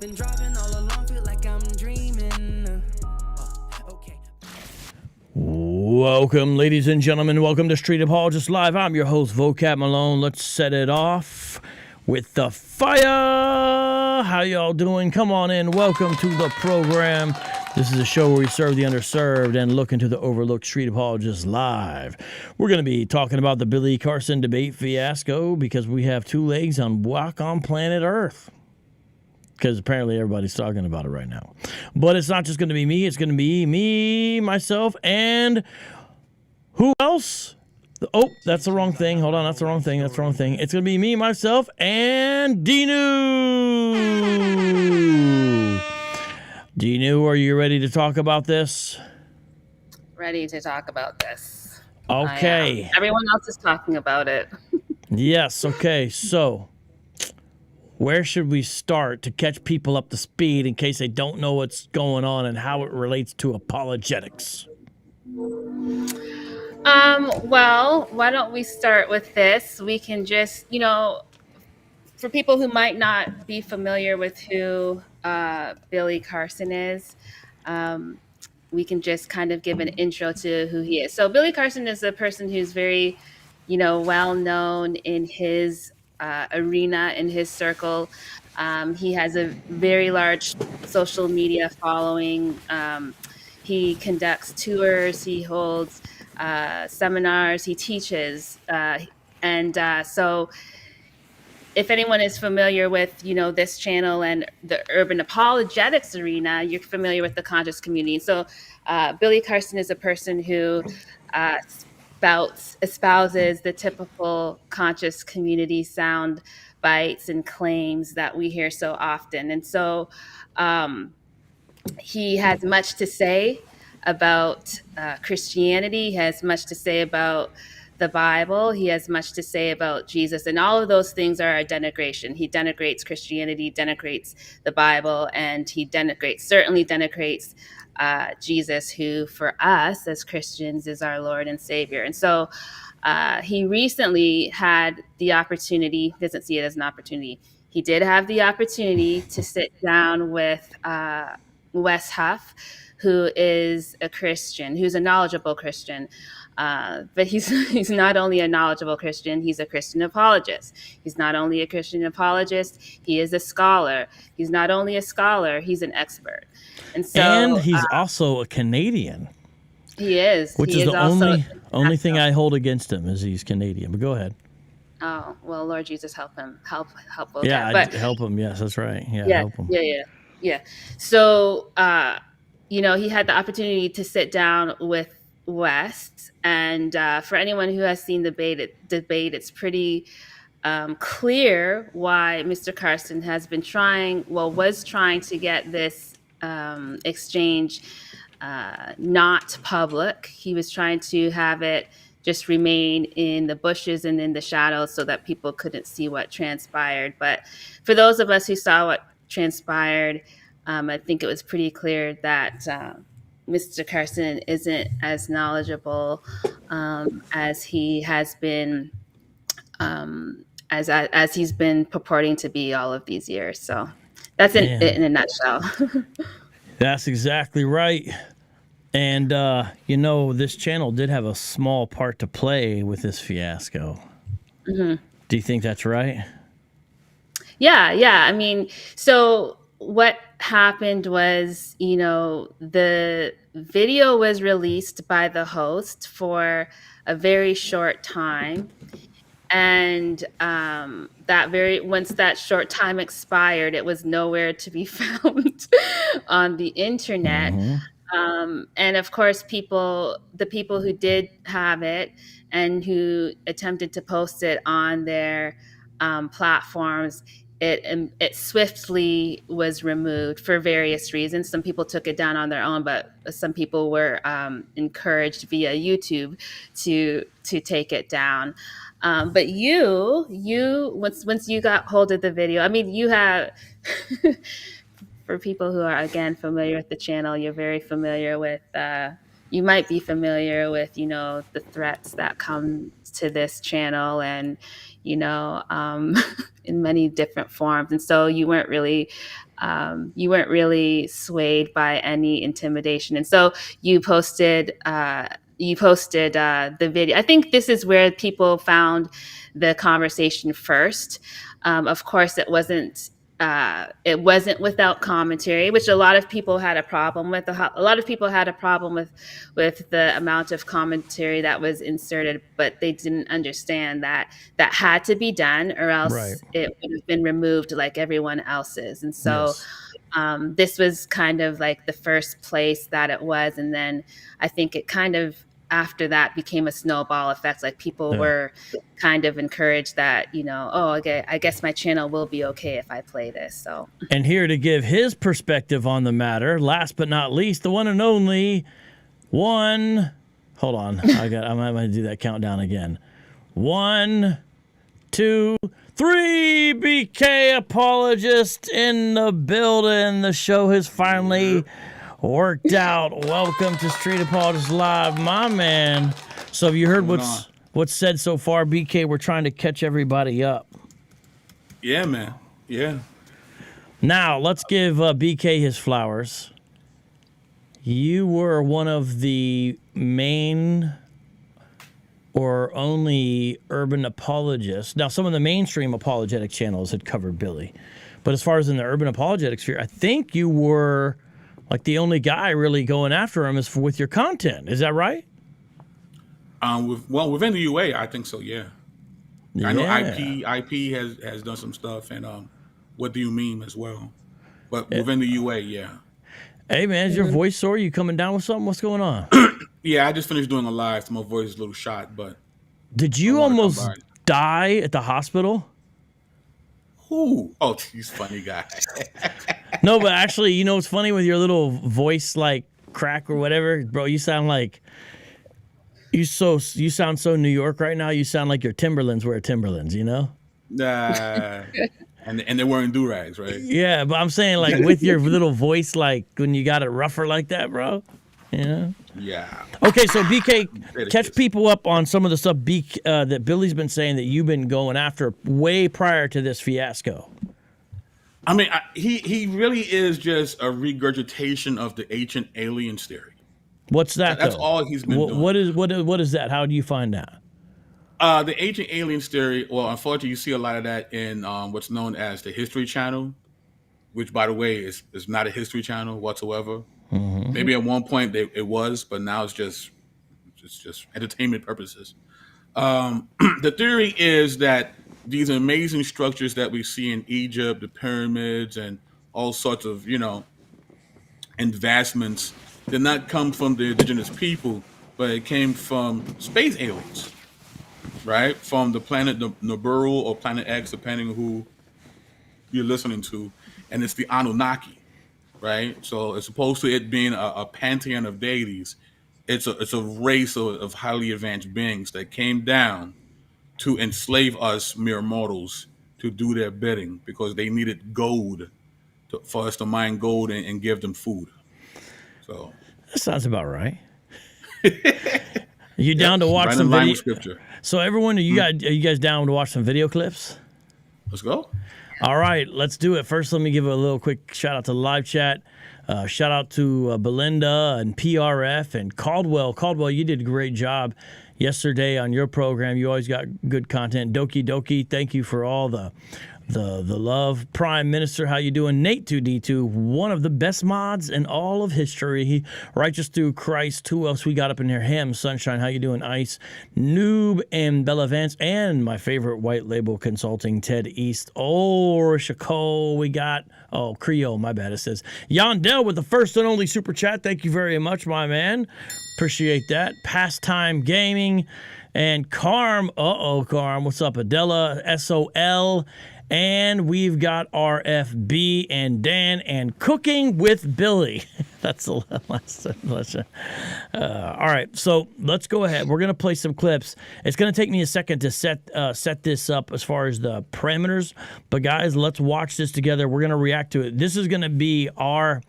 Been driving all along, feel like I'm dreaming. Okay. Welcome, ladies and gentlemen. Welcome to Street Apologist Live. I'm your host, Vocab Malone. Let's set it off with the fire. How y'all doing? Come on in. Welcome to the program. This is a show where we serve the underserved and look into the overlooked. Street Apologist Live. We're going to be talking about the Billy Carson debate fiasco because we have two legs on walk on planet Earth. Because apparently everybody's talking about it right now. But it's not just going to be me. It's going to be me, myself, and who else? Oh, that's the wrong thing. Hold on. That's the wrong thing. It's going to be me, myself, and DNew. DNew, are you ready to talk about this? Ready to talk about this. Okay. Everyone else is talking about it. Yes. Okay. So, where should we start to catch people up to speed in case they don't know what's going on and how it relates to apologetics? Well, why don't we start with this? We can just, for people who might not be familiar with who Billy Carson is, we can just kind of give an intro to who he is. So Billy Carson is a person who's very, well known in his arena, in his circle. He has a very large social media following. He conducts tours, he holds seminars, he teaches. So if anyone is familiar with, this channel and the urban apologetics arena, you're familiar with the conscious community. So Billy Carson is a person who espouses the typical conscious community sound bites and claims that we hear so often. And so he has much to say about Christianity. He has much to say about the Bible. He has much to say about Jesus. And all of those things are a denigration. He denigrates Christianity, denigrates the Bible, and he certainly denigrates Jesus, who for us as Christians is our Lord and Savior. And so he recently had the opportunity, doesn't see it as an opportunity, he did have the opportunity to sit down with Wes Huff, who is a Christian, who's a knowledgeable Christian. But he's not only a knowledgeable Christian, he's a Christian apologist. He's not only a Christian apologist, he is a scholar. He's not only a scholar, he's an expert. And he's also a Canadian. He is. Which is the only thing I hold against him is he's Canadian. But go ahead. Oh, well, Lord Jesus, help him. Help both. Yeah, help him. Yes, that's right. Yeah, help him. Yeah. So, he had the opportunity to sit down with West, and for anyone who has seen the debate, it's pretty clear why Mr. Carson was trying to get this exchange not public. He was trying to have it just remain in the bushes and in the shadows so that people couldn't see what transpired. But for those of us who saw what transpired, I think it was pretty clear that Mr. Carson isn't as knowledgeable as he has been, as he's been purporting to be all of these years. So that's it in a nutshell. That's exactly right. And, this channel did have a small part to play with this fiasco. Mm-hmm. Do you think that's right? Yeah. I mean, so what happened was, the video was released by the host for a very short time. And once that short time expired, it was nowhere to be found on the internet. Mm-hmm. And of course, the people who did have it and who attempted to post it on their platforms, it swiftly was removed for various reasons. Some people took it down on their own, but some people were encouraged via YouTube to take it down. But once you got hold of the video, I mean, you have, for people who are, again, familiar with the channel, you're very familiar with, you might be familiar with, the threats that come to this channel and, in many different forms. And so you weren't really swayed by any intimidation. And so you posted the video. I think this is where people found the conversation first. Of course, it wasn't without commentary, which a lot of people had a problem with. A lot of people had a problem with the amount of commentary that was inserted, but they didn't understand that had to be done, or else Right. it would have been removed like everyone else's. And so Yes. this was kind of like the first place that it was. And then I think it kind of, after that, became a snowball effect. Like people were kind of encouraged that, oh, okay, I guess my channel will be okay if I play this. So, And here to give his perspective on the matter, last but not least, the one and only one. Hold on, I'm gonna do that countdown again. 1, 2, 3. BK Apologist in the building. The show has finally worked out. Welcome to Street Apologist Live, my man. So have you heard what's said so far, BK? We're trying to catch everybody up. Yeah, man. Yeah. Now, let's give BK his flowers. You were one of the main or only urban apologists. Now, some of the mainstream apologetic channels had covered Billy. But as far as in the urban apologetic sphere, I think you were like the only guy really going after him with your content. Is that right? Within the UA, I think so, yeah. Yeah. I know IP has done some stuff, and What Do You Mean as well. But within the UA, yeah. Hey, man, is your voice sore? You coming down with something? What's going on? Yeah, I just finished doing a live, so my voice is a little shot, but... Did you almost die at the hospital? Who? Oh, he's a funny guy. No, but actually, you know what's funny with your little voice, like, crack or whatever? Bro, you sound like... You sound so New York right now. You sound like your Timberlands wear Timberlands, you know? And they're wearing do-rags, right? Yeah, but I'm saying, like, with your little voice, like, when you got it rougher like that, bro. You know? Yeah. Okay, so BK, catch people up on some of the stuff that Billy's been saying that you've been going after way prior to this fiasco. I mean, he really is just a regurgitation of the ancient aliens theory. What's that? That's though? all he's been doing. What is that? How do you find that? The ancient aliens theory. Well, unfortunately, you see a lot of that in what's known as the History Channel, which, by the way, is not a history channel whatsoever. Mm-hmm. Maybe at one point it was, but now it's just entertainment purposes. The theory is that these amazing structures that we see in Egypt, the pyramids, and all sorts of investments, did not come from the indigenous people, but it came from space aliens, right? From the planet Nibiru or Planet X, depending on who you're listening to, and it's the Anunnaki, right? So as opposed to it being a pantheon of deities, it's a race of highly advanced beings that came down to enslave us mere mortals to do their bidding because they needed gold for us to mine gold and give them food. So that sounds about right. You down to watch right some in line video? with scripture. So everyone, are you guys down to watch some video clips? Let's go. All right, let's do it. First, let me give a little quick shout out to the live chat. Shout out to Belinda and PRF and Caldwell. Caldwell, you did a great job yesterday on your program. You always got good content. Doki Doki, thank you for all the love. Prime Minister, how you doing? Nate 2D2, one of the best mods in all of history. Righteous Through Christ. Who else we got up in here? Ham Sunshine, how you doing? Ice Noob and Bella Vance, and my favorite white label consulting, Ted East. Oh, Rishako, we got Creole, my bad. It says Yondell with the first and only super chat. Thank you very much, my man. Appreciate that. Pastime Gaming and Carm. Carm, what's up? Adela SOL. And we've got RFB and Dan and Cooking with Billy. That's the last. All right, so let's go ahead. We're going to play some clips. It's going to take me a second to set this up as far as the parameters. But, guys, let's watch this together. We're going to react to it. This is going to be our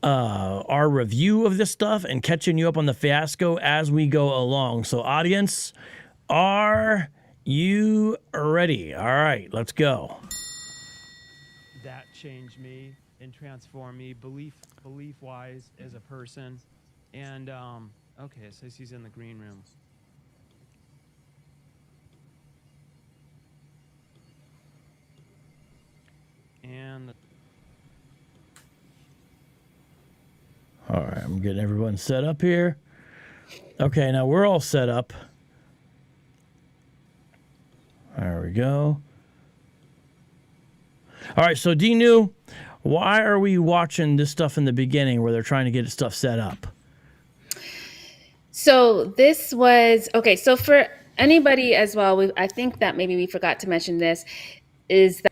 review of this stuff and catching you up on the fiasco as we go along. So, audience, are you are ready. All right, let's go. That changed me and transformed me belief-wise as a person. And okay, it says he's in the green room. And All right, I'm getting everyone set up here. Okay, now we're all set up. There we go. All right, so DNew, why are we watching this stuff in the beginning where they're trying to get stuff set up? So this was okay. So for anybody as well, I think that maybe we forgot to mention this is that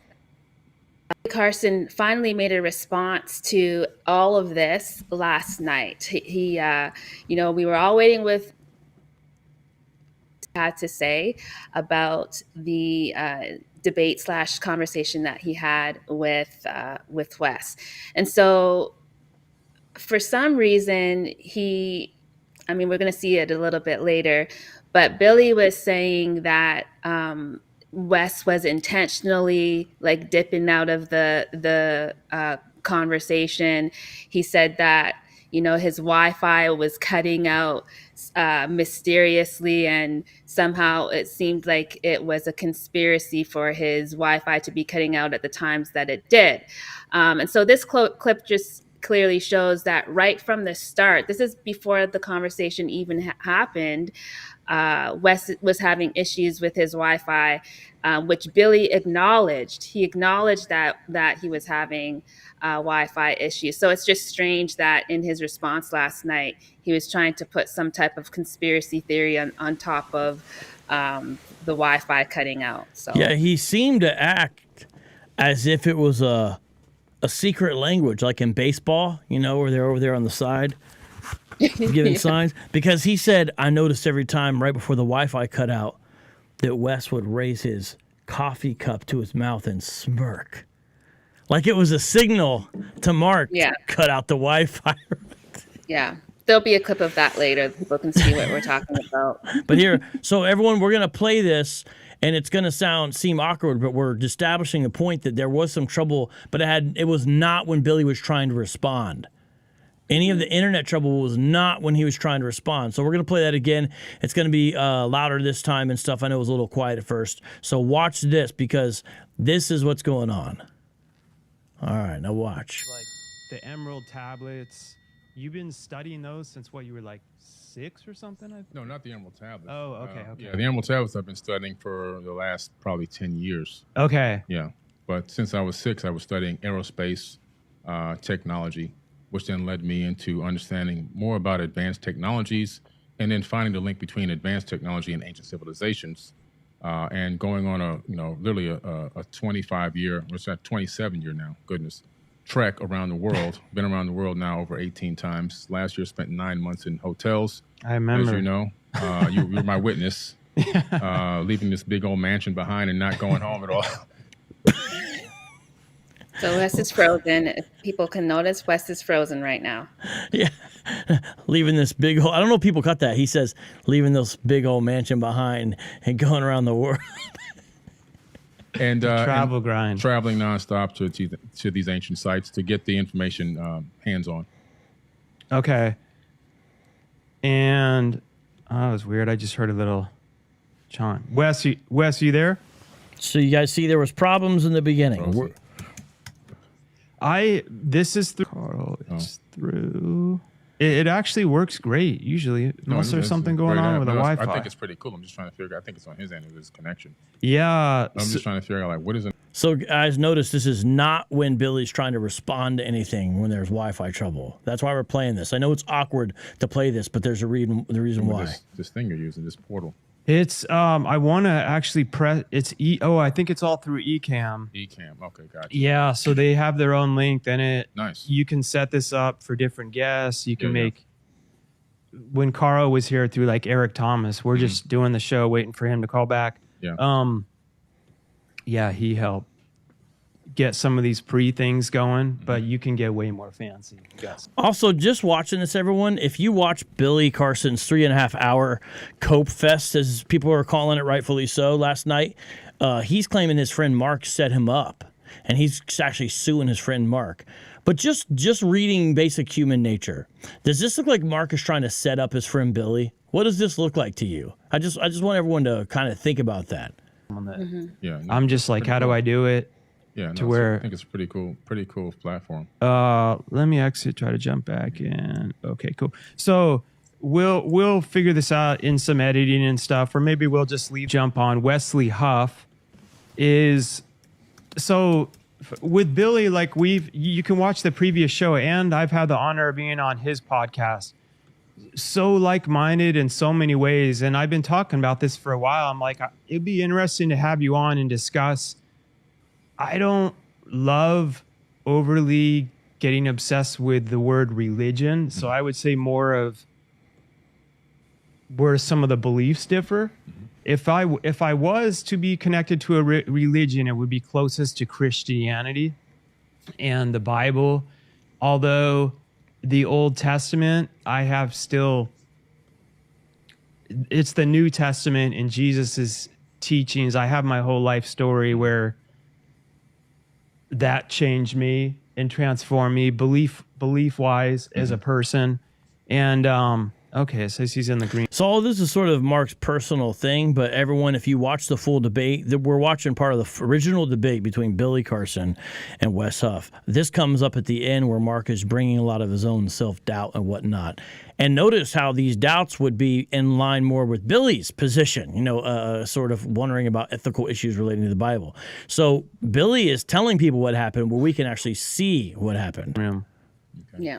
Carson finally made a response to all of this last night. He we were all waiting with had to say about the debate / conversation that he had with Wes, and so for some reason we're going to see it a little bit later, but Billy was saying that Wes was intentionally like dipping out of the conversation. He said that his Wi-Fi was cutting out mysteriously, and somehow it seemed like it was a conspiracy for his Wi-Fi to be cutting out at the times that it did. And so this clip just clearly shows that right from the start, this is before the conversation even happened, Wes was having issues with his Wi-Fi, which Billy acknowledged. He acknowledged that he was having Wi-Fi issues. So it's just strange that in his response last night, he was trying to put some type of conspiracy theory on top of the Wi-Fi cutting out. So Yeah, he seemed to act as if it was a secret language, like in baseball, where they're over there on the side giving signs. Because he said, I noticed every time right before the Wi-Fi cut out that Wes would raise his coffee cup to his mouth and smirk. Like it was a signal to Mark to cut out the Wi-Fi. Yeah. There'll be a clip of that later. People can see what we're talking about. But here, so everyone, we're going to play this, and it's going to seem awkward, but we're establishing a point that there was some trouble, but it was not when Billy was trying to respond. Any of the internet trouble was not when he was trying to respond. So we're going to play that again. It's going to be louder this time and stuff. I know it was a little quiet at first. So watch this, because this is what's going on. All right, now watch. like the emerald tablets, you've been studying those since what, you were like 6 or something? No, not the emerald tablets. Oh, okay. Yeah, the emerald tablets I've been studying for the last probably 10 years. Okay. Yeah, but since I was 6, I was studying aerospace technology, which then led me into understanding more about advanced technologies, and then finding the link between advanced technology and ancient civilizations, and going on literally a 25-year, what's that, 27-year now, goodness, trek around the world. Been around the world now over 18 times. Last year, spent 9 months in hotels. I remember. As you know, you were my witness, leaving this big old mansion behind and not going home at all. So Wes is frozen. If people can notice, Wes is frozen right now. Yeah, leaving this big old, I don't know if people cut that. He says, leaving this big old mansion behind and going around the world. And Travel grind. traveling nonstop to these ancient sites to get the information hands-on. Okay. And that was weird. I just heard a little chime. Wes, you there? So you guys see there was problems in the beginning. Rosie. This is through Carl. It's through. It actually works great usually, unless there's something going on with the Wi-Fi. I think it's pretty cool. I'm just trying to figure out. I think it's on his end of his connection. Yeah. I'm just trying to figure out, like, what is it? So guys, notice this is not when Billy's trying to respond to anything when there's Wi-Fi trouble. That's why we're playing this. I know it's awkward to play this, but there's the reason why. This thing you're using, this portal. It's I want to actually press. It's I think it's all through Ecamm. Ecamm. Okay, gotcha. Yeah, so they have their own link. Then Nice. You can set this up for different guests. You can make. When Caro was here through like Eric Thomas, we're just doing the show, waiting for him to call back. Yeah. Yeah, he helped get some of these pre-things going, but you can get way more fancy. Yes. Also, just watching this, everyone, if you watch Billy Carson's 3.5 hour Cope Fest, as people are calling it, rightfully so, last night, he's claiming his friend Mark set him up, and he's actually suing his friend Mark. But just reading basic human nature, does this look like Mark is trying to set up his friend Billy? What does this look like to you? I just want everyone to kind of think about that. Yeah, no, I'm just like, how do I do it? Yeah, to where I think it's pretty cool platform. Let me exit, try to jump back in. Okay, cool. So we'll figure this out in some editing and stuff, or maybe we'll just jump on. Wesley Huff is so with Billy, like you can watch the previous show, and I've had the honor of being on his podcast. So like-minded in so many ways, and I've been talking about this for a while. I'm like, it'd be interesting to have you on and discuss. I don't love overly getting obsessed with the word religion, so I would say more of where some of the beliefs differ. If I was to be connected to a religion, it would be closest to Christianity and the Bible, although the Old Testament, I have still, it's the New Testament and Jesus's teachings. I have my whole life story where that changed me and transformed me belief wise as a person. And okay, it says he's in the green. So all this is sort of Mark's personal thing, but everyone, if you watch the full debate, we're watching part of the original debate between Billy Carson and Wes Huff. This comes up at the end where Mark is bringing a lot of his own self-doubt and whatnot. And notice how these doubts would be in line more with Billy's position, sort of wondering about ethical issues relating to the Bible. So Billy is telling people what happened, where we can actually see what happened. Yeah.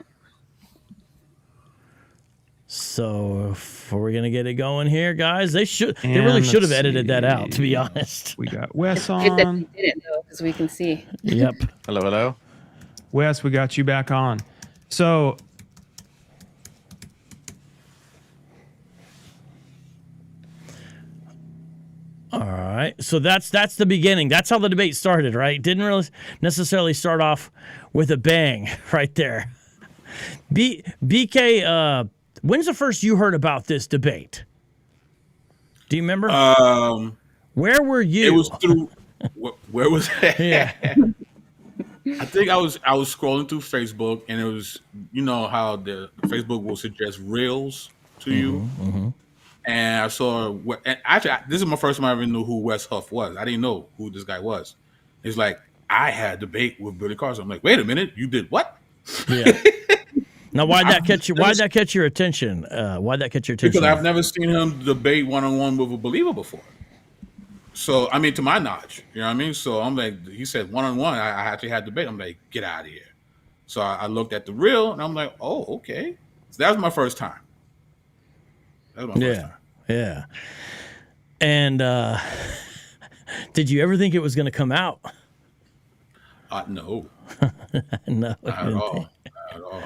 So if we're gonna get it going here, guys, they really should have edited that out, to be honest. We got Wes Good that on. we didn't though, because we can see. Yep. Hello. Wes, we got you back on. So All right. So that's the beginning. That's how the debate started, right? Didn't really necessarily start off with a bang right there. BK, when's the first you heard about this debate? Do you remember? Where were you? It was through. Where was that? Yeah. I think I was scrolling through Facebook, and it was, you know how the Facebook will suggest reels to you, and I saw. And actually, this is my first time I ever knew who Wes Huff was. I didn't know who this guy was. It's like, I had a debate with Billy Carson. I'm like, wait a minute, you did what? Yeah. Now, why'd that catch you? Why'd that catch your attention? Why'd that catch your attention? Because I've never seen him debate one-on-one with a believer before. So, I mean, to my knowledge, you know what I mean? So I'm like, he said one-on-one, I actually had debate. I'm like, get out of here. So I looked at the reel, and I'm like, oh, okay. So that was my first time. That was my first time. Yeah. And did you ever think it was going to come out? No. No. Not at all. Not at all.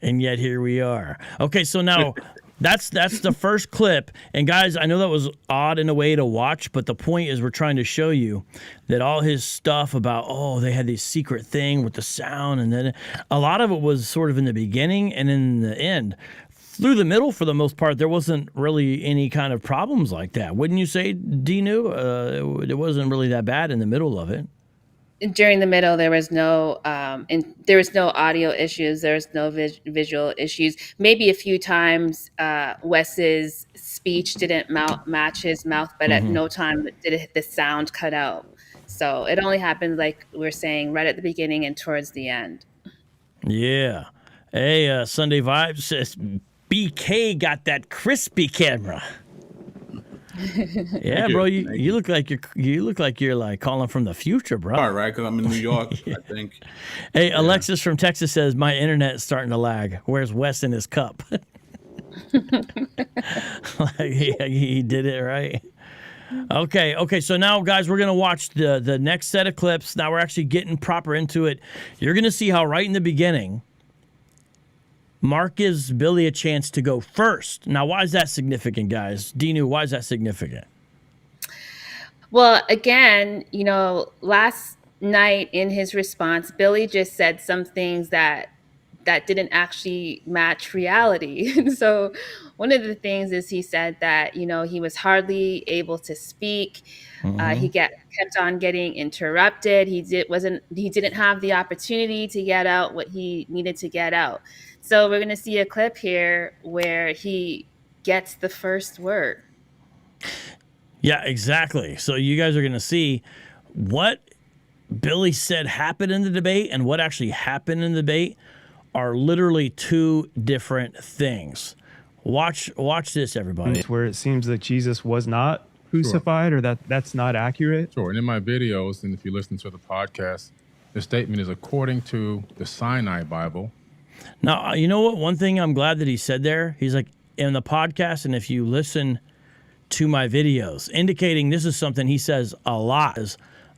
And yet here we are. Okay, so now that's the first clip. And guys, I know that was odd in a way to watch, but the point is we're trying to show you that all his stuff about, they had this secret thing with the sound, and then a lot of it was sort of in the beginning and in the end. Through the middle, for the most part, there wasn't really any kind of problems like that. Wouldn't you say, DNew? It wasn't really that bad in the middle of it. During the middle, there was no audio issues. There was no visual issues. Maybe a few times, Wes's speech didn't match his mouth, but at no time did the sound cut out. So it only happened, like we were saying, right at the beginning and towards the end. Yeah. Hey, Sunday Vibes says BK got that crispy camera. Yeah, bro, you look like you're like calling from the future, bro. All right, because I'm in New York, I think. Hey, yeah. Alexis from Texas says my internet is starting to lag. Where's Wes in his cup? he did it right. Okay. So now, guys, we're gonna watch the next set of clips. Now we're actually getting proper into it. You're gonna see how right in the beginning, Mark gives Billy a chance to go first. Now, why is that significant, guys? DNew, why is that significant? Well, again, last night in his response, Billy just said some things that didn't actually match reality. And so one of the things is he said that, you know, he was hardly able to speak. He kept on getting interrupted. He didn't have the opportunity to get out what he needed to get out. So we're going to see a clip here where he gets the first word. Yeah, exactly. So you guys are going to see what Billy said happened in the debate and what actually happened in the debate are literally two different things. Watch this, everybody. Where it seems that Jesus was not crucified, or that's not accurate. Sure. And in my videos, and if you listen to the podcast, the statement is according to the Sinai Bible. Now, you know what? One thing I'm glad that he said there, he's like, in the podcast, and if you listen to my videos, indicating this is something he says a lot,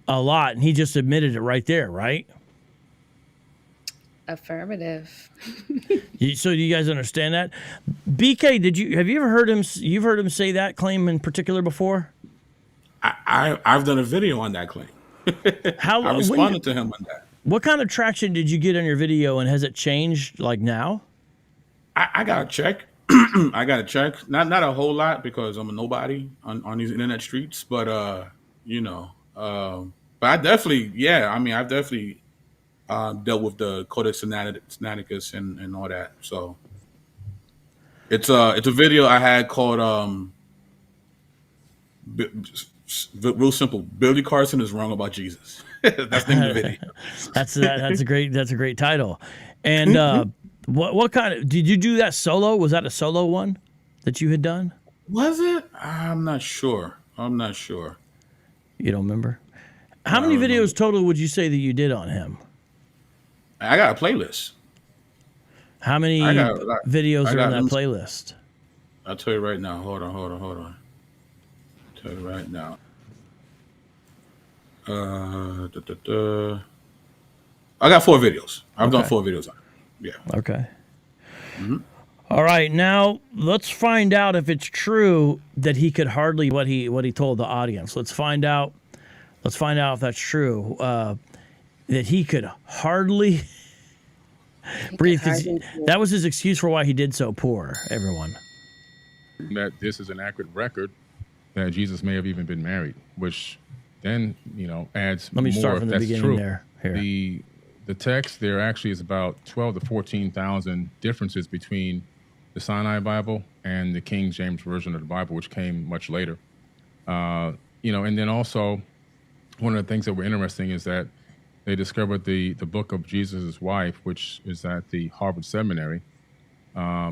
and he just admitted it right there, right? Affirmative. So do you guys understand that? BK, have you ever heard him? You've heard him say that claim in particular before? I've done a video on that claim. I responded to him on that. What kind of traction did you get on your video, and has it changed like now? I got to check. I got to check. Not a whole lot because I'm a nobody on these internet streets, but you know, but I definitely, yeah. I mean, I've definitely dealt with the Codex Sinaiticus and all that. So it's a video I had called real simple. Billy Carson is wrong about Jesus. That's the name of the video. That's a great title. And what kind of, did you do that solo? Was that a solo one that you had done? Was it? I'm not sure. You don't remember? How many videos total would you say that you did on him? I got a playlist. How many videos are in that playlist? I'll tell you right now. Hold on. I'll tell you right now. I got 4 videos. I've done 4 videos on it. Yeah. Okay. Mm-hmm. All right. Now let's find out if it's true that he could hardly what he told the audience. Let's find out. Let's find out if that's true. That he could hardly breathe. That was his excuse for why he did so poor, everyone. That this is an accurate record that Jesus may have even been married, which then, you know, adds more. Let me start from the beginning true. There. Here. The text there actually is about 12 to 14,000 differences between the Sinai Bible and the King James Version of the Bible, which came much later. You know, and then also one of the things that were interesting is that they discovered the book of Jesus' wife, which is at the Harvard Seminary,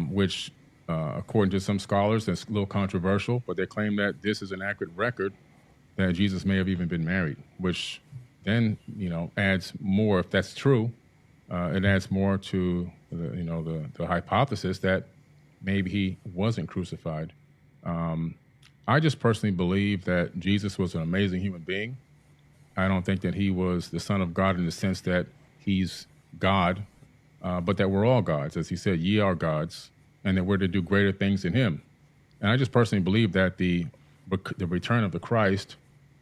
which, according to some scholars, is a little controversial, but they claim that this is an accurate record that Jesus may have even been married, which then, you know, adds more, if that's true, it adds more to the hypothesis that maybe he wasn't crucified. I just personally believe that Jesus was an amazing human being. I don't think that he was the Son of God in the sense that he's God, but that we're all gods. As he said, ye are gods, and that we're to do greater things than him. And I just personally believe that the return of the Christ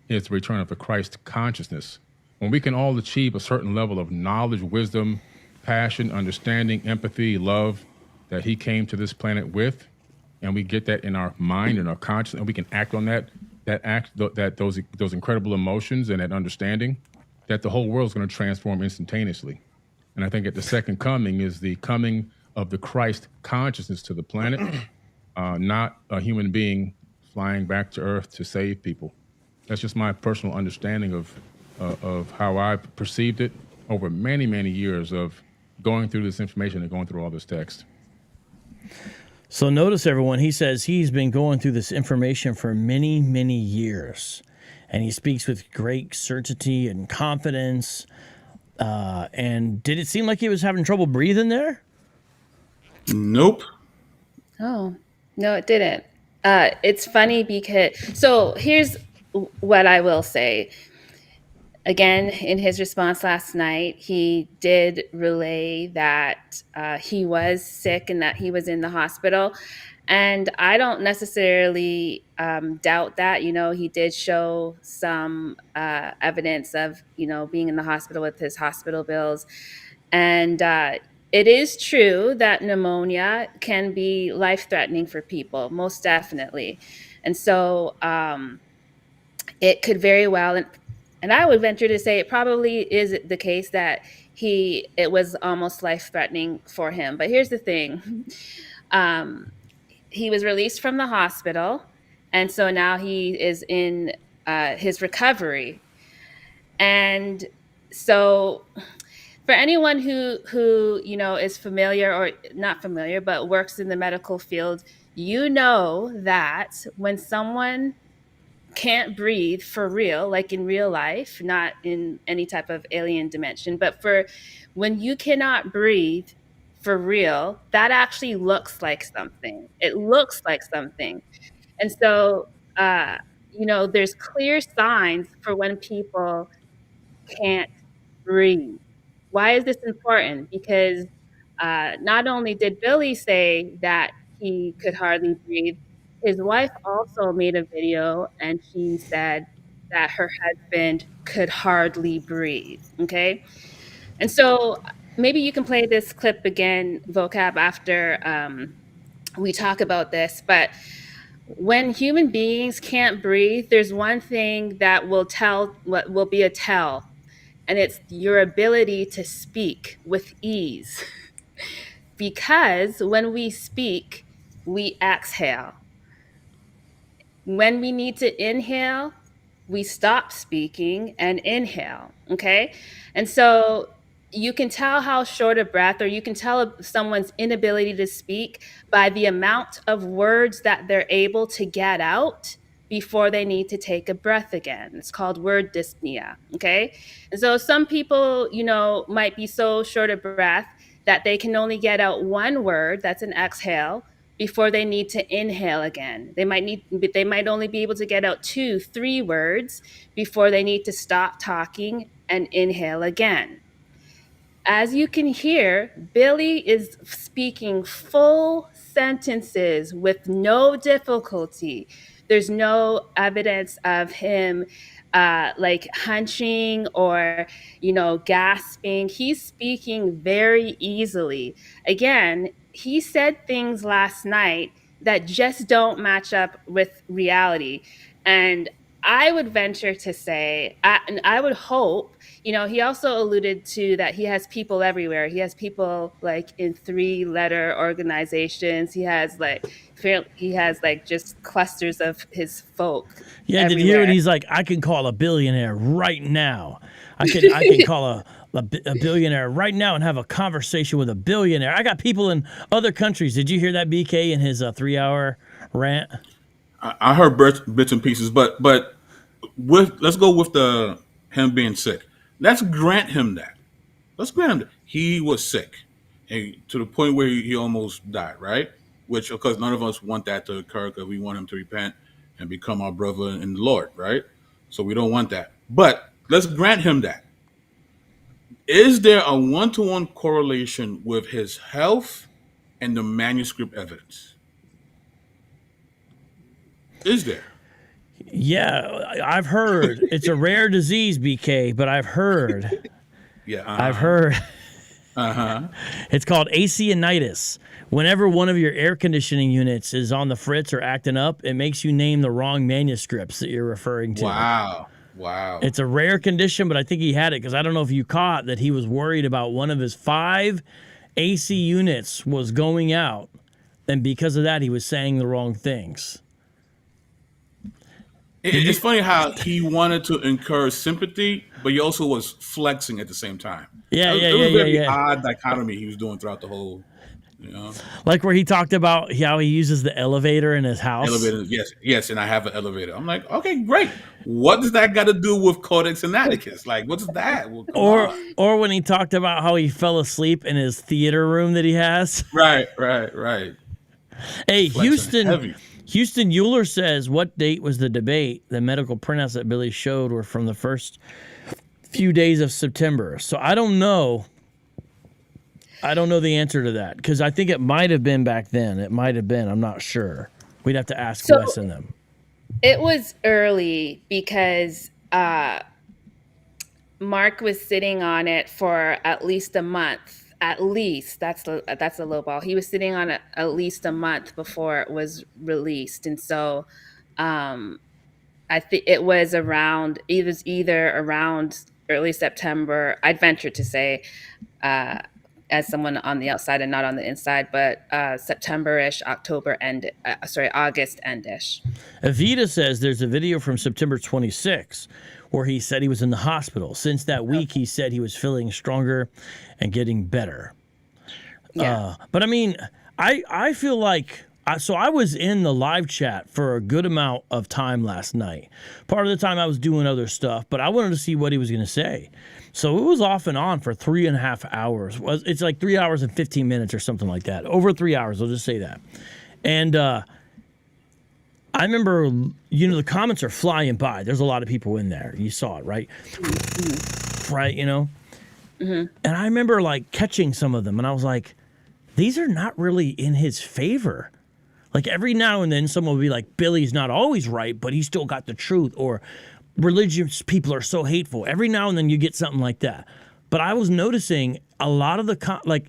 is the return of the Christ consciousness. When we can all achieve a certain level of knowledge, wisdom, passion, understanding, empathy, love that he came to this planet with, and we get that in our mind and our conscience, and we can act on those incredible emotions and that understanding, that the whole world is going to transform instantaneously. And I think at the second coming is the coming of the Christ consciousness to the planet, not a human being flying back to Earth to save people. That's just my personal understanding of how I've perceived it over many, many years of going through this information and going through all this text. So notice, everyone, he says he's been going through this information for many, many years, and he speaks with great certainty and confidence. And did it seem like he was having trouble breathing there? Nope. Oh, no, it didn't. It's funny because, so here's what I will say. Again, in his response last night, he did relay that he was sick and that he was in the hospital. And I don't necessarily doubt that. He did show some evidence of, being in the hospital with his hospital bills. And it is true that pneumonia can be life-threatening for people, most definitely. And so it could very well, and I would venture to say it probably is the case that it was almost life-threatening for him. But here's the thing. He was released from the hospital, and so now he is in his recovery. And so for anyone who is familiar, or not familiar, but works in the medical field, that when someone can't breathe for real, like in real life, not in any type of alien dimension, but when you cannot breathe for real, that actually looks like something. It looks like something. And so, there's clear signs for when people can't breathe. Why is this important? Because not only did Billy say that he could hardly breathe, his wife also made a video and she said that her husband could hardly breathe. Okay. And so maybe you can play this clip again, Vocab, after we talk about this. But when human beings can't breathe, there's one thing that what will be a tell, and it's your ability to speak with ease. Because when we speak, we exhale. When we need to inhale, we stop speaking and inhale, okay? And so you can tell how short of breath, or you can tell someone's inability to speak by the amount of words that they're able to get out before they need to take a breath again. It's called word dyspnea, okay? And so some people, might be so short of breath that they can only get out one word, that's an exhale, before they need to inhale again. They might only be able to get out 2, 3 words before they need to stop talking and inhale again. As you can hear, Billy is speaking full sentences with no difficulty. There's no evidence of him like hunching or, gasping. He's speaking very easily. Again, he said things last night that just don't match up with reality. And I would venture to say, and I would hope, he also alluded to that he has people everywhere. He has people like in 3-letter organizations. He has like just clusters of his folk. Yeah, did you hear what he's like? I can call a billionaire right now. I can call a billionaire right now and have a conversation with a billionaire. I got people in other countries. Did you hear that, BK, in his 3-hour rant? I heard bits and pieces, but let's go with him being sick. Let's grant him that. He was sick, and to the point where he almost died, right? Which, of course, none of us want that to occur because we want him to repent and become our brother in the Lord, right? So we don't want that. But let's grant him that. Is there a one-to-one correlation with his health and the manuscript evidence? Is there? Yeah, I've heard it's a rare disease, BK, but I've heard. Yeah, I've heard. It's called acinitis. Whenever one of your air conditioning units is on the fritz or acting up, it makes you name the wrong manuscripts that you're referring to. Wow. It's a rare condition, but I think he had it because I don't know if you caught that he was worried about one of his 5 AC units was going out, and because of that, he was saying the wrong things. It's funny how he wanted to encourage sympathy, but he also was flexing at the same time. Yeah. It was a very odd dichotomy he was doing throughout the whole, Like where he talked about how he uses the elevator in his house. Elevator, yes, and I have an elevator. I'm like, okay, great. What does that got to do with Codex Sinaiticus? Like, what's that? Well, or when he talked about how he fell asleep in his theater room that he has. Right. Hey, Flexing heavy. Houston Euler says, what date was the debate? The medical printouts that Billy showed were from the first few days of September. So I don't know. I don't know the answer to that because I think it might have been back then. It might have been. I'm not sure. We'd have to ask So Wes and them. it was early because Mark was sitting on it for at least a month. At least that's a low ball. He was sitting on it at least a month before it was released, and so I think it was around. It was either around early September. I'd venture to say, as someone on the outside and not on the inside, but September-ish, August end-ish. Evita says there's a video from September 26th where he said he was in the hospital. Since that week, he said he was feeling stronger and getting better. Yeah. But I mean, I feel like, so I was in the live chat for a good amount of time last night. Part of the time I was doing other stuff, but I wanted to see what he was going to say. So it was off and on for 3.5 hours. It's like 3 hours and 15 minutes or something like that. Over 3 hours, I'll just say that. And I remember, the comments are flying by. There's a lot of people in there. You saw it, right? Mm-hmm. Right, Mm-hmm. And I remember like catching some of them, and I was like, these are not really in his favor. Like every now and then someone will be like, Billy's not always right, but he's still got the truth, or religious people are so hateful. Every now and then you get something like that. But I was noticing a lot of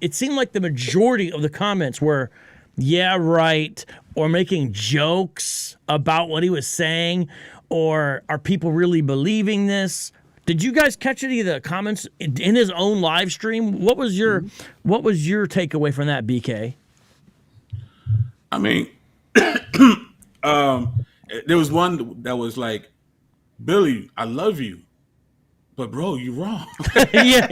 it seemed like the majority of the comments were, yeah, right, or making jokes about what he was saying, or are people really believing this? Did you guys catch any of the comments in his own live stream? What was your takeaway from that, BK? I mean, there was one that was like, Billy, I love you, but bro, you're wrong. yeah.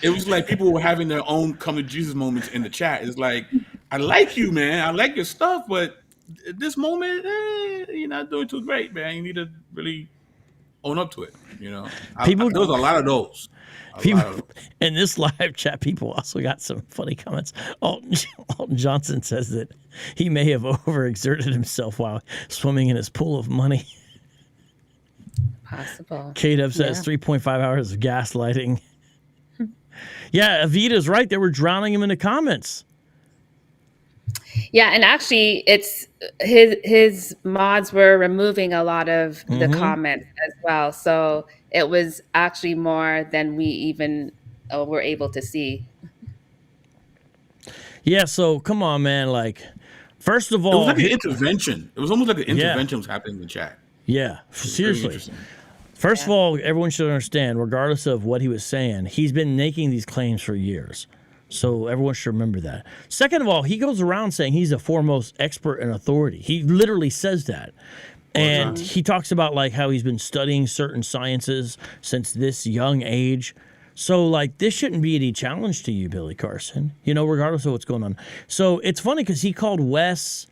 It was like people were having their own come to Jesus moments in the chat. It's like, I like you, man. I like your stuff, but at this moment, you're not doing too great, man. You need to really own up to it. There was a lot of those. In this live chat, people also got some funny comments. Alton Johnson says that he may have overexerted himself while swimming in his pool of money. Possible. K-Dub says 3.5 hours of gaslighting. Yeah, Evita's right. They were drowning him in the comments. Yeah, and actually, it's his mods were removing a lot of the comments as well. So it was actually more than we even were able to see. Yeah, so come on, man. Like, first of all, it was like an intervention. It was almost like an intervention was happening in the chat. Yeah, seriously. First of all, everyone should understand, regardless of what he was saying, he's been making these claims for years. So everyone should remember that. Second of all, he goes around saying he's the foremost expert and authority. He literally says that. And he talks about like how he's been studying certain sciences since this young age. So like this shouldn't be any challenge to you, Billy Carson, regardless of what's going on. So it's funny because he called Wes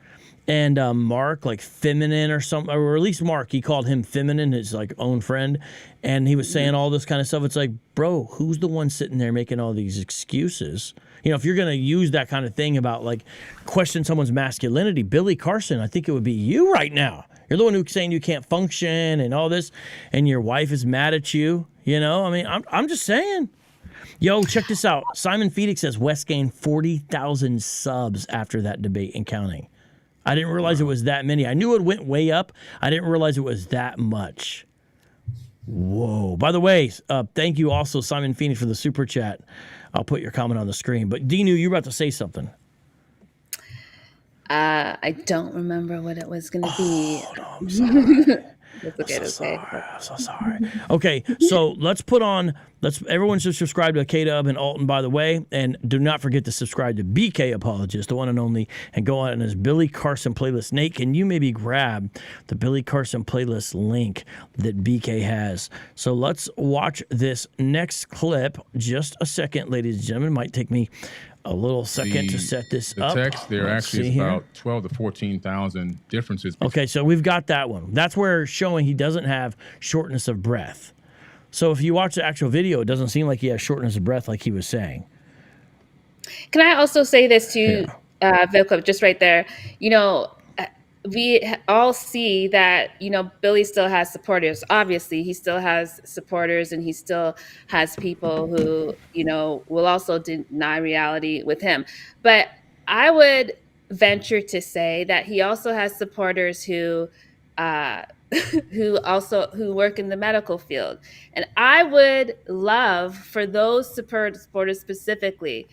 and Mark like feminine or something, or at least Mark, he called him feminine, his like own friend. And he was saying all this kind of stuff. It's like, bro, who's the one sitting there making all these excuses? If you're going to use that kind of thing about like question someone's masculinity, Billy Carson, I think it would be you right now. You're the one who's saying you can't function and all this, and your wife is mad at you. I mean, I'm just saying. Yo, check this out. Simon Phoenix says Wes gained 40,000 subs after that debate and counting. I didn't realize it was that many. I knew it went way up. I didn't realize it was that much. Whoa. By the way, thank you also, Simon Phoenix, for the super chat. I'll put your comment on the screen. But DNew, you're about to say something. I don't remember what it was going to be. No, I'm sorry. That's okay. I'm so sorry. Okay, so everyone should subscribe to K-Dub and Alton, by the way, and do not forget to subscribe to BK Apologist, the one and only, and go on his Billy Carson playlist. Nate, can you maybe grab the Billy Carson playlist link that BK has? So let's watch this next clip. Just a second, ladies and gentlemen. It might take me a little second to set this up. The text there actually is about 12 to 14,000 differences. Okay, so we've got that one. That's where showing he doesn't have shortness of breath. So if you watch the actual video, it doesn't seem like he has shortness of breath like he was saying. Can I also say this to Vocab, just right there? we all see that, Billy still has supporters. Obviously, he still has supporters, and he still has people who, will also deny reality with him. But I would venture to say that he also has supporters who uh who work in the medical field. And I would love for those supporters specifically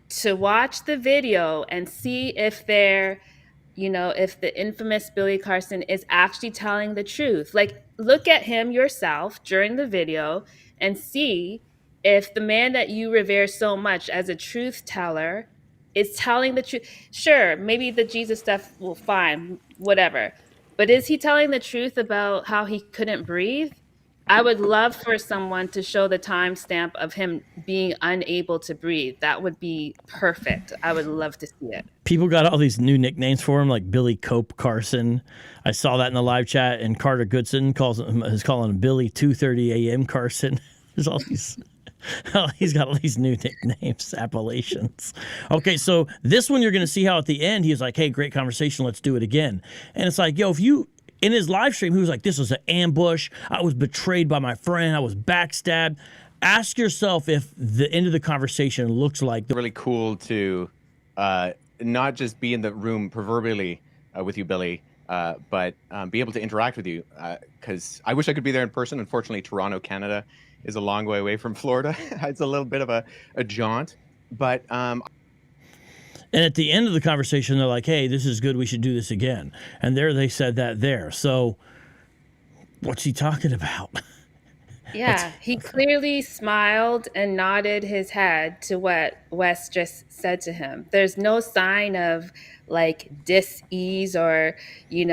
to watch the video and see if if the infamous Billy Carson is actually telling the truth. Like, look at him yourself during the video and see if the man that you revere so much as a truth teller is telling the truth. Sure, maybe the Jesus stuff will fine, whatever. But is he telling the truth about how he couldn't breathe? I would love for someone to show the timestamp of him being unable to breathe. That would be perfect. I would love to see it. People got all these new nicknames for him, like Billy Cope Carson. I saw that in the live chat, and Carter Goodson is calling him Billy 2:30 a.m. Carson. There's all these. He's got all these new nicknames, appellations. Okay, so this one you're going to see how at the end he's like, "Hey, great conversation. Let's do it again." And it's like, yo, if you. In his live stream, he was like, "This was an ambush. I was betrayed by my friend. I was backstabbed." Ask yourself if the end of the conversation looks like really cool to not just be in the room proverbially with you, Billy, but be able to interact with you. Because I wish I could be there in person. Unfortunately, Toronto, Canada is a long way away from Florida. It's a little bit of a jaunt. But and at the end of the conversation, they're like, "Hey, this is good. We should do this again." And there they said that there. So what's he talking about? Yeah, he clearly smiled and nodded his head to what Wes just said to him. There's no sign of like dis-ease or, being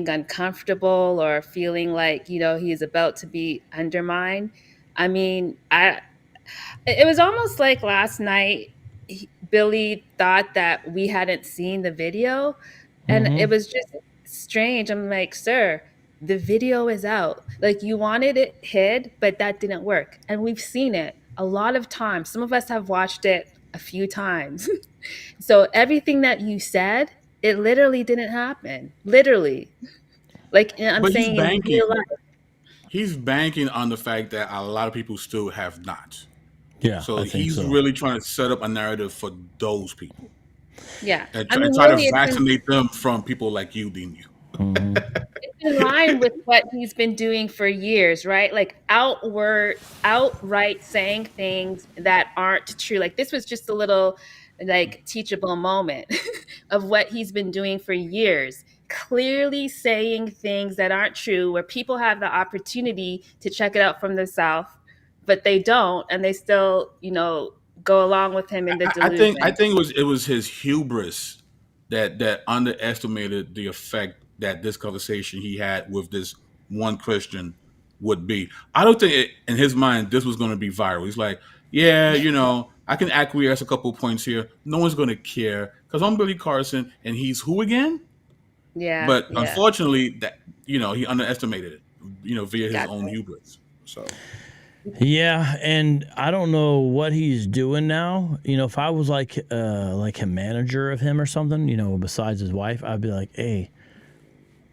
uncomfortable or feeling like, he's about to be undermined. I mean, it was almost like last night, Billy thought that we hadn't seen the video, and it was just strange. I'm like, sir, the video is out. Like, you wanted it hid, but that didn't work. And we've seen it a lot of times. Some of us have watched it a few times. So everything that you said, it literally didn't happen. Literally. Like, I'm But saying in real life. he's banking on the fact that a lot of people still have not. Yeah, So I think he's so. really trying to set up a narrative for those people Yeah. and I mean, try really, to it's vaccinate them from people like you, DNew. it's in line with what he's been doing for years, right? Like outright saying things that aren't true. Like, this was just a little like teachable moment of what he's been doing for years. Clearly saying things that aren't true, where people have the opportunity to check it out from the South, but they don't, and they still, go along with him in the delusion. I think it was his hubris that underestimated the effect that this conversation he had with this one Christian would be. I don't think in his mind this was going to be viral. He's like, yeah, I can acquiesce a couple points here. No one's going to care because I'm Billy Carson and he's who again? Yeah. But yeah. unfortunately, that he underestimated it, via his Gotcha. own hubris. So Yeah, and I don't know what he's doing now. If I was like a manager of him or something, besides his wife, I'd be like, "Hey,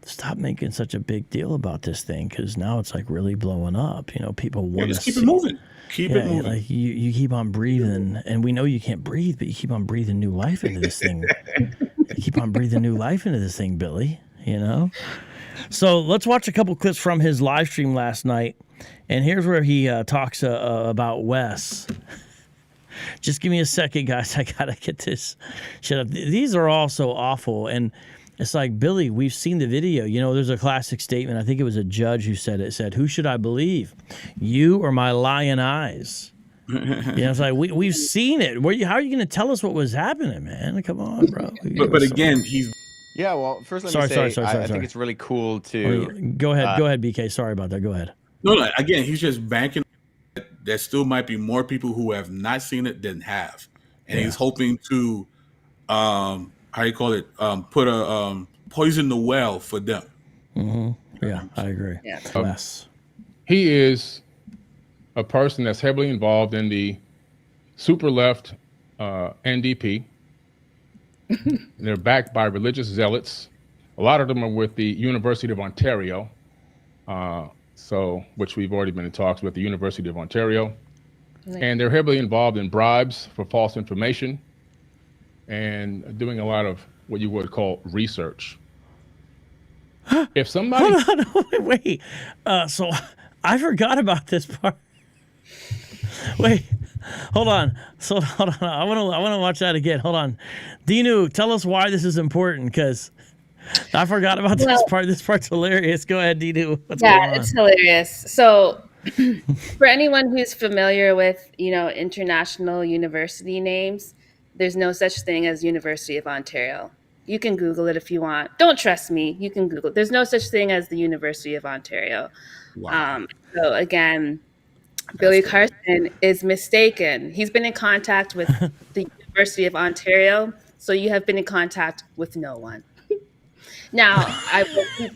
stop making such a big deal about this thing because now it's like really blowing up. People want to just keep it moving. Keep it moving. Like you keep on breathing, and we know you can't breathe, but you keep on breathing new life into this thing. You keep on breathing new life into this thing, Billy. So let's watch a couple clips from his live stream last night. And here's where he talks about Wes. Just give me a second, guys. I got to get this shit up. These are all so awful. And it's like, Billy, we've seen the video. There's a classic statement. I think it was a judge who said it. It said, "Who should I believe? You or my lying eyes?" It's like, we've seen it. How are you going to tell us what was happening, man? Come on, bro. But again, he's... yeah, well, first let me say, I think it's really cool to... Go ahead, BK. Sorry about that. Go ahead. No, again, he's just banking. There still might be more people who have not seen it than have. And he's hoping to, put a poison the well for them. Mm-hmm. Yeah, I agree. Yeah. Wes. He is a person that's heavily involved in the super left NDP. They're backed by religious zealots. A lot of them are with the University of Ontario, which we've already been in talks with the University of Ontario. And they're heavily involved in bribes for false information and doing a lot of what you would call research. If somebody... Hold on, wait. So I forgot about this part. Wait, hold on. So hold on. I want to watch that again. Hold on. DNew, tell us why this is important, because I forgot about this part. This part's hilarious. Go ahead, DNew. What's going on? It's hilarious. So for anyone who's familiar with, international university names, there's no such thing as University of Ontario. You can Google it if you want. Don't trust me. You can Google it. There's no such thing as the University of Ontario. Wow. So again, Billy Carson is mistaken. He's been in contact with the University of Ontario, so you have been in contact with no one. Now,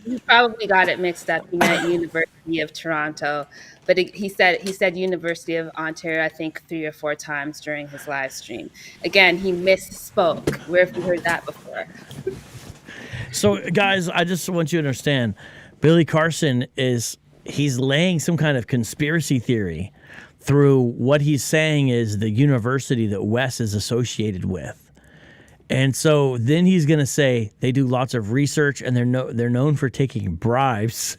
you probably got it mixed up. He meant University of Toronto, but he said University of Ontario, I think 3 or 4 times during his live stream. Again, he misspoke. Where have you heard that before? So, guys, I just want you to understand, Billy Carson he's laying some kind of conspiracy theory through what he's saying is the university that Wes is associated with. And so then he's going to say they do lots of research and they're known for taking bribes.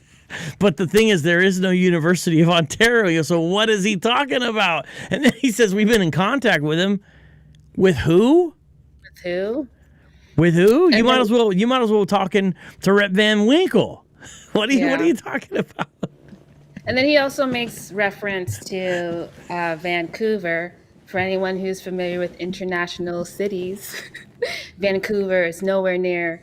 But the thing is, there is no University of Ontario. So what is he talking about? And then he says we've been in contact with him. With who? With who? With who? You might as well talking to Rep Van Winkle. What are you talking about? And then he also makes reference to Vancouver. For anyone who's familiar with international cities, Vancouver is nowhere near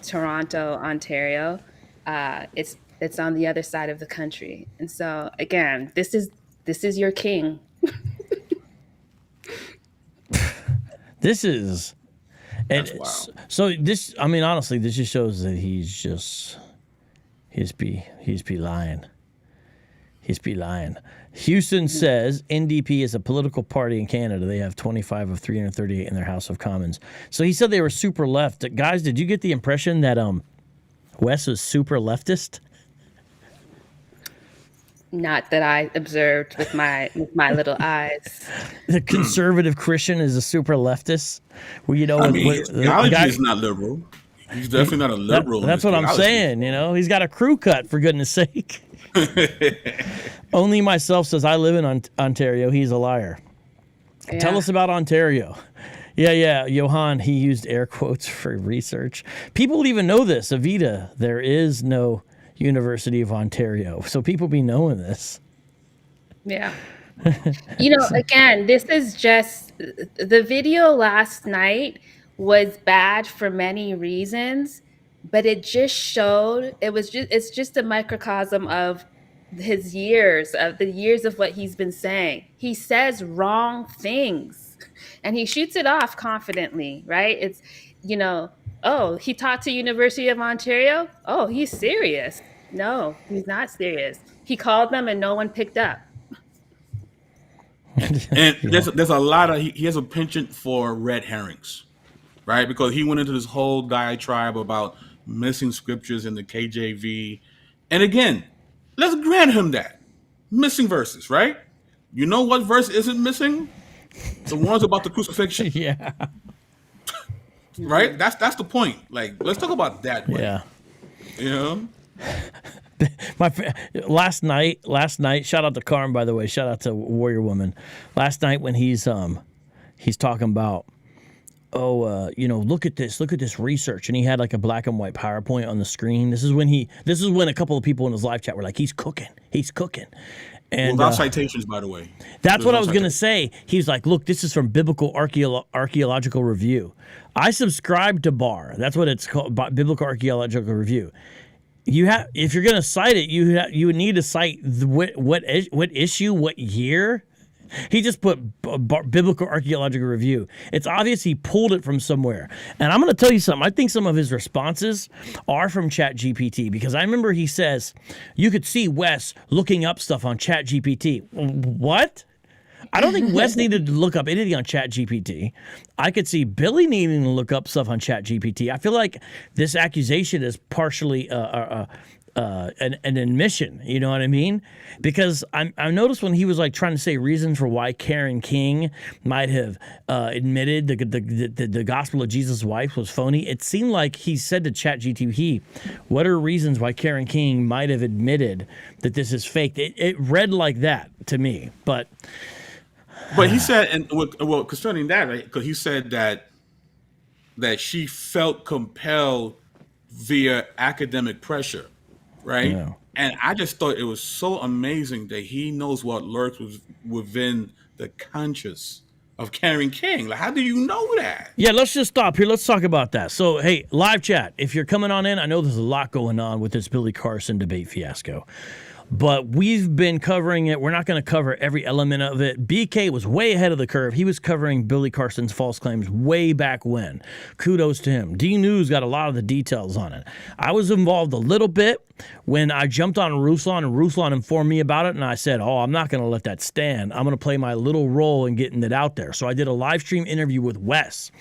Toronto, Ontario. It's on the other side of the country. And so again, this is your king. This is, and That's wild. So this, I mean, honestly, this just shows that he's be lying. He's be lying. Houston says NDP is a political party in Canada. They have 25 of 338 in their House of Commons. So he said they were super left. Guys, did you get the impression that Wes was super leftist? Not that I observed with my little eyes. The conservative Christian is a super leftist. Well, His theology is not liberal. He's definitely not a liberal. That's what I'm saying. He's got a crew cut, for goodness sake. Only myself says I live in Ontario. He's a liar. Yeah. Tell us about Ontario. Yeah. Johan, he used air quotes for research. People even know this. Avita, there is no University of Ontario. So people be knowing this. Yeah. Again, this is just the video last night was bad for many reasons, but it just showed it's just a microcosm of his years of what he's been saying. He says wrong things and he shoots it off confidently, right? It's, oh, he taught to University of Ontario. Oh, he's serious. No, he's not serious. He called them and no one picked up. And there's a lot of, he has a penchant for red herrings, right? Because he went into this whole diatribe about missing scriptures in the KJV. And again, let's grant him that. Missing verses, right? You know what verse isn't missing? The ones about the crucifixion. Yeah. Right? That's the point. Like, let's talk about that way. Yeah. Last night, shout out to Carm, by the way, shout out to Warrior Woman. Last night when he's talking about, look at this research, and he had like a black and white PowerPoint on the screen. This is when a couple of people in his live chat were like, he's cooking. And without citations, by the way. That's what I was going to say. He's like, look, this is from Biblical Archaeological Review. I subscribe to BAR. That's what it's called, Biblical Archaeological Review. If you're going to cite it, you would need to cite what issue, what year. He just put Biblical Archaeological Review. It's obvious he pulled it from somewhere. And I'm going to tell you something. I think some of his responses are from ChatGPT, because I remember he says, you could see Wes looking up stuff on ChatGPT. What? I don't think Wes needed to look up anything on ChatGPT. I could see Billy needing to look up stuff on ChatGPT. I feel like this accusation is partially an admission, you know what I mean? Because I noticed when he was like trying to say reasons for why Karen King might have admitted the gospel of Jesus' wife was phony, it seemed like he said to ChatGPT, what are reasons why Karen King might have admitted that this is fake? It read like that to me, but he said, and well, concerning that, right? Because he said that she felt compelled via academic pressure. Right. Yeah. And I just thought it was so amazing that he knows what lurks within the conscience of Karen King. Like, how do you know that? Yeah, let's just stop here. Let's talk about that. So, hey, live chat, if you're coming on in, I know there's a lot going on with this Billy Carson debate fiasco. But we've been covering it. We're not going to cover every element of it. BK was way ahead of the curve. He was covering Billy Carson's false claims way back when. Kudos to him. DNew's got a lot of the details on it. I was involved a little bit when I jumped on Ruslan, and Ruslan informed me about it, and I said, I'm not going to let that stand. I'm going to play my little role in getting it out there. So I did a live stream interview with Wes.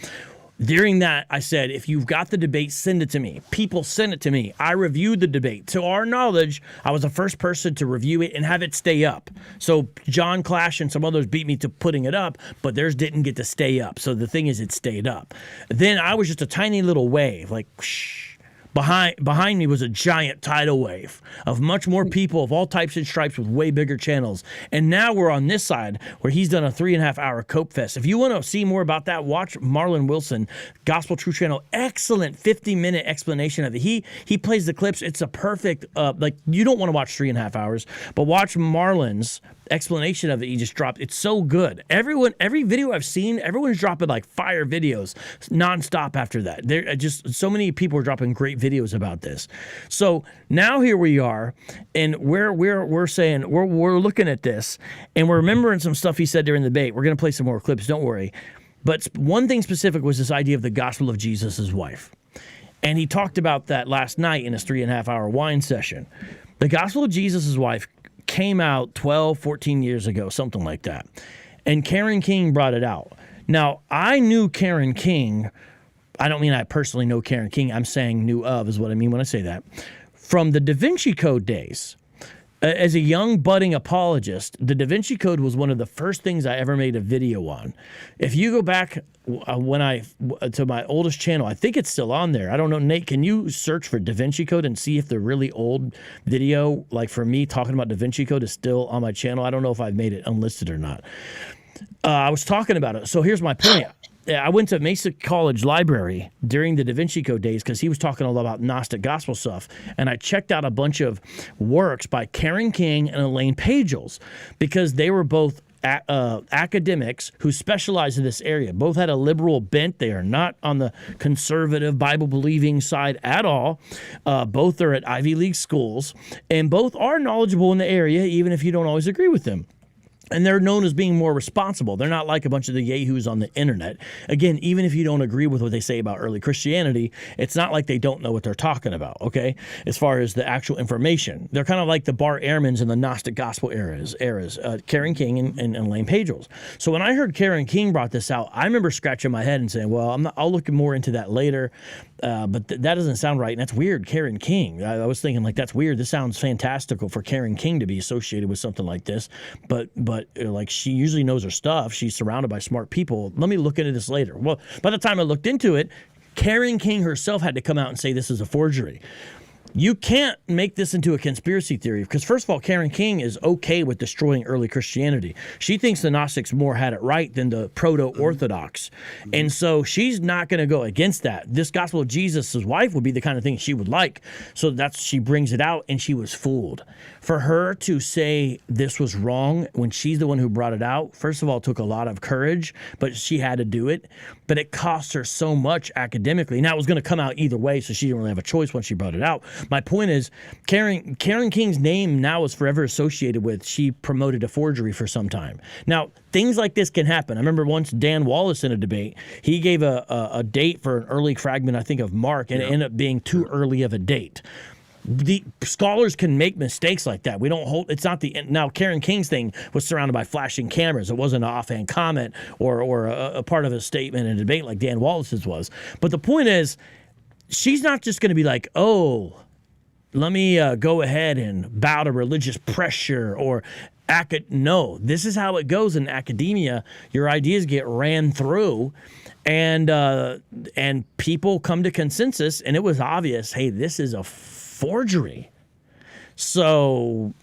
During that, I said, if you've got the debate, send it to me. People send it to me. I reviewed the debate. To our knowledge, I was the first person to review it and have it stay up. So John Clash and some others beat me to putting it up, but theirs didn't get to stay up. So the thing is, it stayed up. Then I was just a tiny little wave, like, shh. Behind me was a giant tidal wave of much more people of all types and stripes with way bigger channels. And now we're on this side where he's done a 3.5-hour Cope Fest. If you want to see more about that, watch Marlon Wilson, Gospel Truth Channel. Excellent 50-minute explanation of it. He plays the clips. It's a perfect, you don't want to watch 3.5 hours, but watch Marlon's explanation of it. He just dropped. It's so good. Every video I've seen, everyone's dropping like fire videos nonstop after that. There just so many people are dropping great videos about this. So now here we are, and we're saying we're looking at this, and we're remembering some stuff he said during the debate. We're gonna play some more clips. Don't worry. But one thing specific was this idea of the gospel of Jesus' wife, and he talked about that last night in his 3.5-hour wine session. The gospel of Jesus' wife came out 12, 14 years ago, something like that. And Karen King brought it out. Now, I knew Karen King. I don't mean I personally know Karen King. I'm saying knew of is what I mean when I say that. From the Da Vinci Code days. As a young budding apologist, the Da Vinci Code was one of the first things I ever made a video on. If you go back to my oldest channel, I think it's still on there. I don't know, Nate, can you search for Da Vinci Code and see if the really old video, like for me talking about Da Vinci Code, is still on my channel? I don't know if I've made it unlisted or not. I was talking about it. So here's my point. I went to Mesa College Library during the Da Vinci Code days because he was talking all about Gnostic gospel stuff. And I checked out a bunch of works by Karen King and Elaine Pagels because they were both academics who specialize in this area. Both had a liberal bent. They are not on the conservative Bible-believing side at all. Both are at Ivy League schools. And both are knowledgeable in the area, even if you don't always agree with them. And they're known as being more responsible. They're not like a bunch of the yahoos on the internet. Again, even if you don't agree with what they say about early Christianity, it's not like they don't know what they're talking about, okay? As far as the actual information. They're kind of like the Bar Ehrmans in the Gnostic Gospel eras Karen King and Elaine Pagels. So when I heard Karen King brought this out, I remember scratching my head and saying, well, I'll look more into that later. But that doesn't sound right, and that's weird. Karen King. I was thinking, like, that's weird. This sounds fantastical for Karen King to be associated with something like this. But like, she usually knows her stuff. She's surrounded by smart people. Let me look into this later. Well, by the time I looked into it, Karen King herself had to come out and say this is a forgery. You can't make this into a conspiracy theory because, first of all, Karen King is okay with destroying early Christianity. She thinks the Gnostics more had it right than the proto-Orthodox. And so she's not going to go against that. This gospel of Jesus' wife would be the kind of thing she would like. So she brings it out, and she was fooled. For her to say this was wrong when she's the one who brought it out, first of all, it took a lot of courage, but she had to do it. But it cost her so much academically. Now, it was going to come out either way, so she didn't really have a choice once she brought it out. My point is, Karen King's name now is forever associated with she promoted a forgery for some time. Now, things like this can happen. I remember once Dan Wallace in a debate, he gave a date for an early fragment, I think, of Mark, and it ended up being too early of a date. the scholars can make mistakes like that. We don't hold. It's not the now. Karen King's thing was surrounded by flashing cameras. It wasn't an offhand comment or a part of a statement in a debate like Dan Wallace's was. But the point is, she's not just going to be like, oh, let me go ahead and bow to religious pressure or no. This is how it goes in academia. Your ideas get ran through, and people come to consensus, and it was obvious. Hey, this is a forgery. So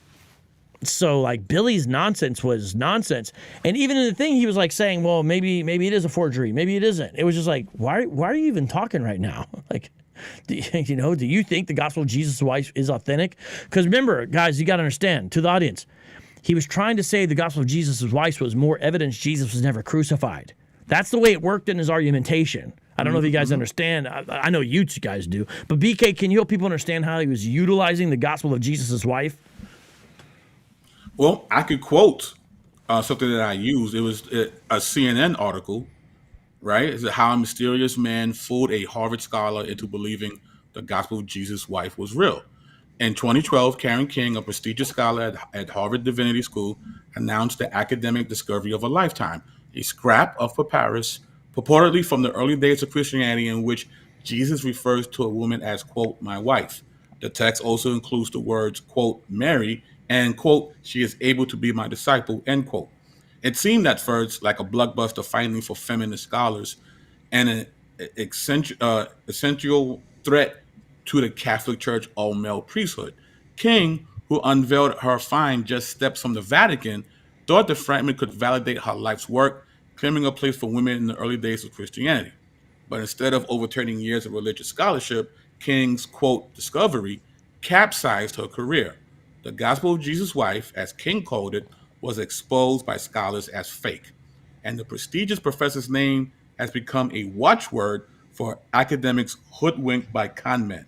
like Billy's nonsense was nonsense. And even in the thing, he was like saying, well, maybe it is a forgery. Maybe it isn't. It was just like, why are you even talking right now? Like, do you think the gospel of Jesus' wife is authentic? Because remember, guys, you got to understand, to the audience, he was trying to say the gospel of Jesus' wife was more evidence Jesus was never crucified. That's the way it worked in his argumentation. I don't know if you guys understand. I know you guys do. But BK, can you help people understand how he was utilizing the gospel of Jesus' wife? Well, I could quote something that I used. It was a CNN article, right? It's how a mysterious man fooled a Harvard scholar into believing the gospel of Jesus' wife was real. In 2012, Karen King, a prestigious scholar at Harvard Divinity School, announced the academic discovery of a lifetime, a scrap of papyrus purportedly from the early days of Christianity in which Jesus refers to a woman as, quote, my wife. The text also includes the words, quote, Mary, and, quote, she is able to be my disciple, end quote. It seemed at first like a blockbuster finding for feminist scholars and an essential threat to the Catholic Church all-male priesthood. King, who unveiled her find just steps from the Vatican, thought the fragment could validate her life's work, claiming a place for women in the early days of Christianity. But instead of overturning years of religious scholarship, King's, quote, discovery capsized her career. The gospel of Jesus' wife, as King called it, was exposed by scholars as fake. And the prestigious professor's name has become a watchword for academics hoodwinked by con men.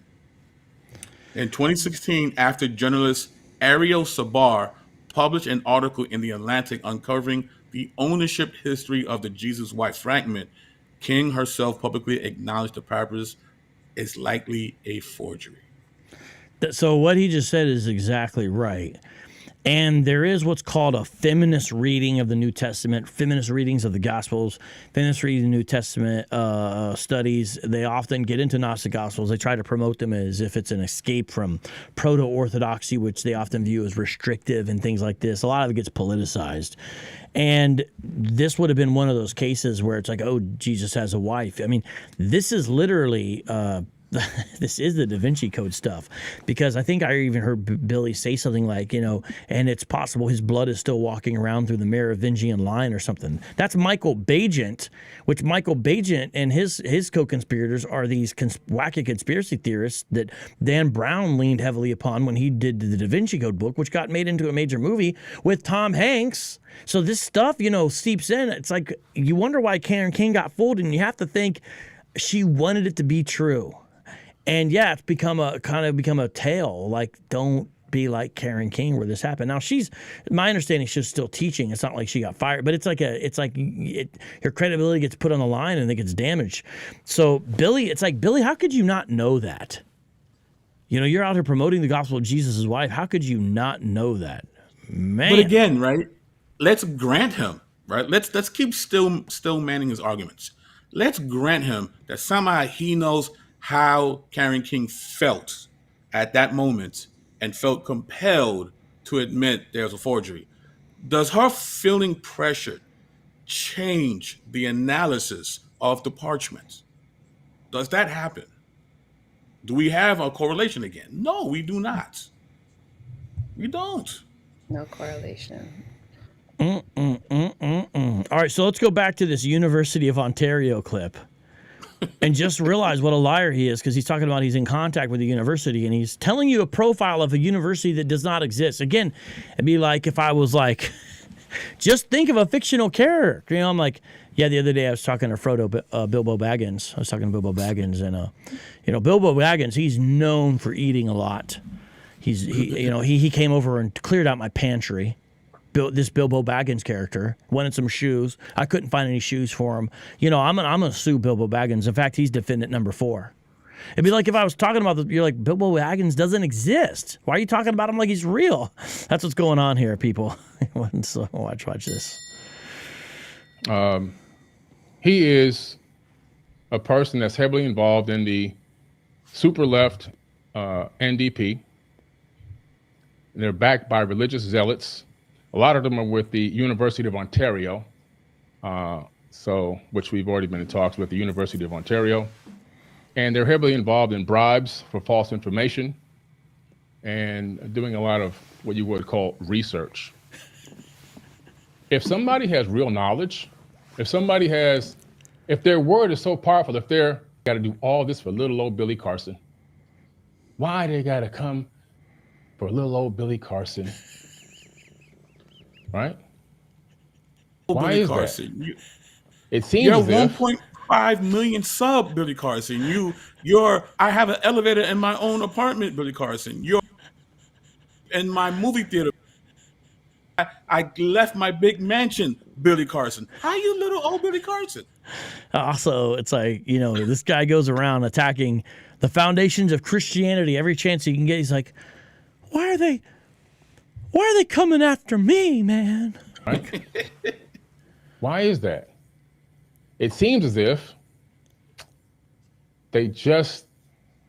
In 2016, after journalist Ariel Sabar published an article in The Atlantic uncovering the ownership history of the Jesus wife fragment, King herself publicly acknowledged the papyrus is likely a forgery. So what he just said is exactly right. And there is what's called a feminist reading of the New Testament, feminist readings of the Gospels, feminist reading of the New Testament studies. They often get into Gnostic Gospels. They try to promote them as if it's an escape from proto-Orthodoxy, which they often view as restrictive and things like this. A lot of it gets politicized. And this would have been one of those cases where it's like, oh, Jesus has a wife. I mean, this is literally... this is the Da Vinci Code stuff, because I think I even heard Billy say something like, and it's possible his blood is still walking around through the Merovingian line or something. That's Michael Bagent, which Michael Bagent and his co-conspirators are these wacky conspiracy theorists that Dan Brown leaned heavily upon when he did the Da Vinci Code book, which got made into a major movie with Tom Hanks. So this stuff, seeps in. It's like you wonder why Karen King got fooled, and you have to think she wanted it to be true. And yeah, it's become a tale. Like, don't be like Karen King where this happened. Now my understanding, she's still teaching. It's not like she got fired, but her credibility gets put on the line and it gets damaged. So Billy, how could you not know that? You're out here promoting the gospel of Jesus' wife. How could you not know that? Man. But again, right? Let's grant him, right? Let's keep still manning his arguments. Let's grant him that somehow he knows how Karen King felt at that moment and felt compelled to admit there's a forgery. Does her feeling pressured change the analysis of the parchment? Does that happen? Do we have a correlation again? No, we do not. We don't. No correlation. All right, so let's go back to this University of Ontario clip. And just realize what a liar he is, because he's talking about he's in contact with the university and he's telling you a profile of a university that does not exist. Again, it'd be like if I was like, just think of a fictional character. I'm like, yeah, the other day I was talking to Bilbo Baggins. I was talking to Bilbo Baggins, and Bilbo Baggins, he's known for eating a lot. He came over and cleared out my pantry. This Bilbo Baggins character wanted some shoes. I couldn't find any shoes for him. I'm gonna sue Bilbo Baggins. In fact, he's defendant number 4. It'd be like if I was talking about you're like, Bilbo Baggins doesn't exist. Why are you talking about him like he's real? That's what's going on here, people. So watch this. He is a person that's heavily involved in the super left NDP. They're backed by religious zealots. A lot of them are with the University of Ontario, which we've already been in talks with the University of Ontario. And they're heavily involved in bribes for false information and doing a lot of what you would call research. If somebody has real knowledge, if their word is so powerful, if they're got to do all this for little old Billy Carson, why they got to come for little old Billy Carson? Right? Why Billy is Carson, that? It seems you're as if 1.5 million sub, Billy Carson. I have an elevator in my own apartment, Billy Carson. You're in my movie theater. I left my big mansion, Billy Carson. How you little old Billy Carson? Also, it's like, this guy goes around attacking the foundations of Christianity every chance he can get. He's like, why are they coming after me, man? Right? Why is that? It seems as if they just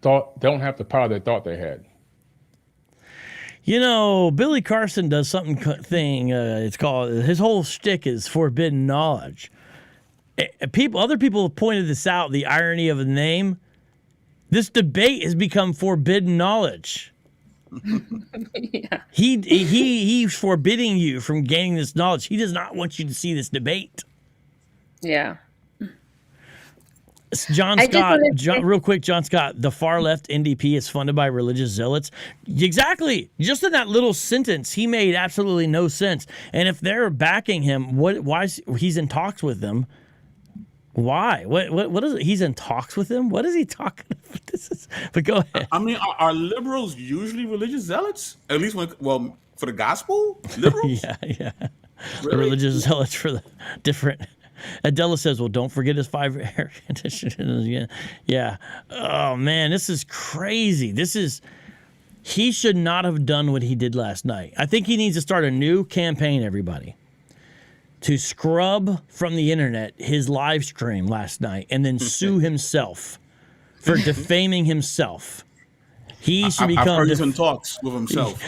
don't have the power they thought they had. Billy Carson does thing. It's called, his whole shtick is forbidden knowledge. Other people have pointed this out, the irony of the name. This debate has become forbidden knowledge. Yeah. He's forbidding you from gaining this knowledge. He does not want you to see this debate. Yeah. John Scott, real quick, John Scott, the far left NDP is funded by religious zealots. Exactly. Just in that little sentence, he made absolutely no sense. And if they're backing him, why he's in talks with them? Why? What is it? He's in talks with them? What is he talking about? But go ahead. I mean, are liberals usually religious zealots? At least for the gospel? Liberals? Yeah. Really? The religious zealots for the different. Adela says, well, don't forget his 5 air conditioners. Yeah. Oh, man, this is crazy. He should not have done what he did last night. I think he needs to start a new campaign, everybody, to scrub from the internet his live stream last night and then sue himself for defaming himself. He should become. I've heard he's in talks with himself.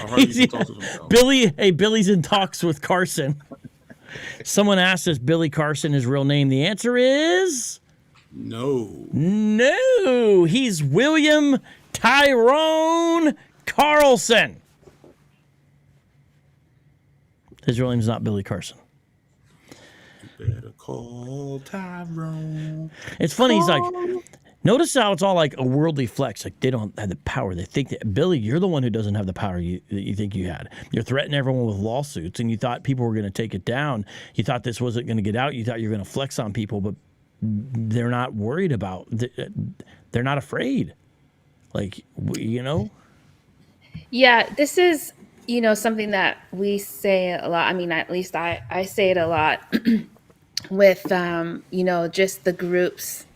Billy's in talks with Carson. Someone asked us Billy Carson his real name. The answer is no. He's William Tyrone Carlson. His real name's not Billy Carson. Better call Tyrone. It's funny. He's like, notice how it's all like a worldly flex. Like they don't have the power. They think that, Billy, you're the one who doesn't have the power that you think you had. You're threatening everyone with lawsuits, and you thought people were going to take it down. You thought this wasn't going to get out. You thought you were going to flex on people, but they're not worried about. They're not afraid. Like, Yeah, this is, something that we say a lot. I mean, at least I say it a lot with, just the groups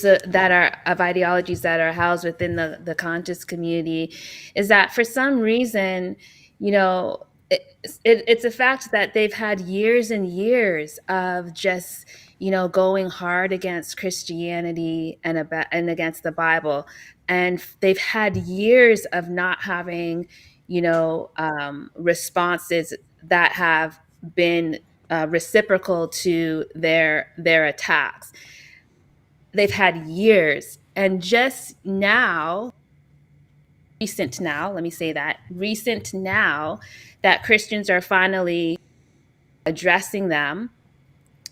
that are of ideologies that are housed within the conscious community, is that for some reason, it's a fact that they've had years and years of just, going hard against Christianity and against the Bible. And they've had years of not having, responses that have been reciprocal to their attacks. They've had years, and just now, recent now that Christians are finally addressing them,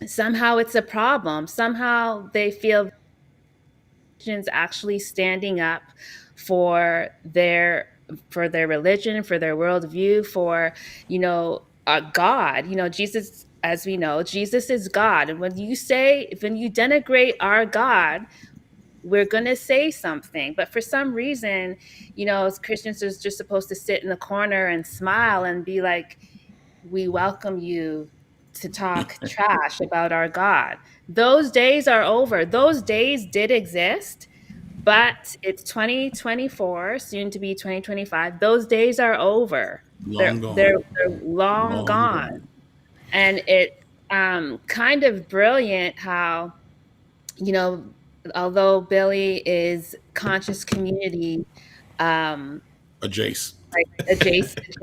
somehow it's a problem. Somehow they feel Christians actually standing up for their religion, for their worldview, for, God. Jesus, as we know, Jesus is God. And when you denigrate our God, we're going to say something. But for some reason, as Christians are just supposed to sit in the corner and smile and be like, we welcome you to talk trash about our God. Those days are over. Those days did exist, But it's 2024, soon to be 2025. Those days are over. Long gone. They're long Long gone. gone. And it's kind of brilliant how, you know, although Billy is conscious community, Adjacent. like adjacent,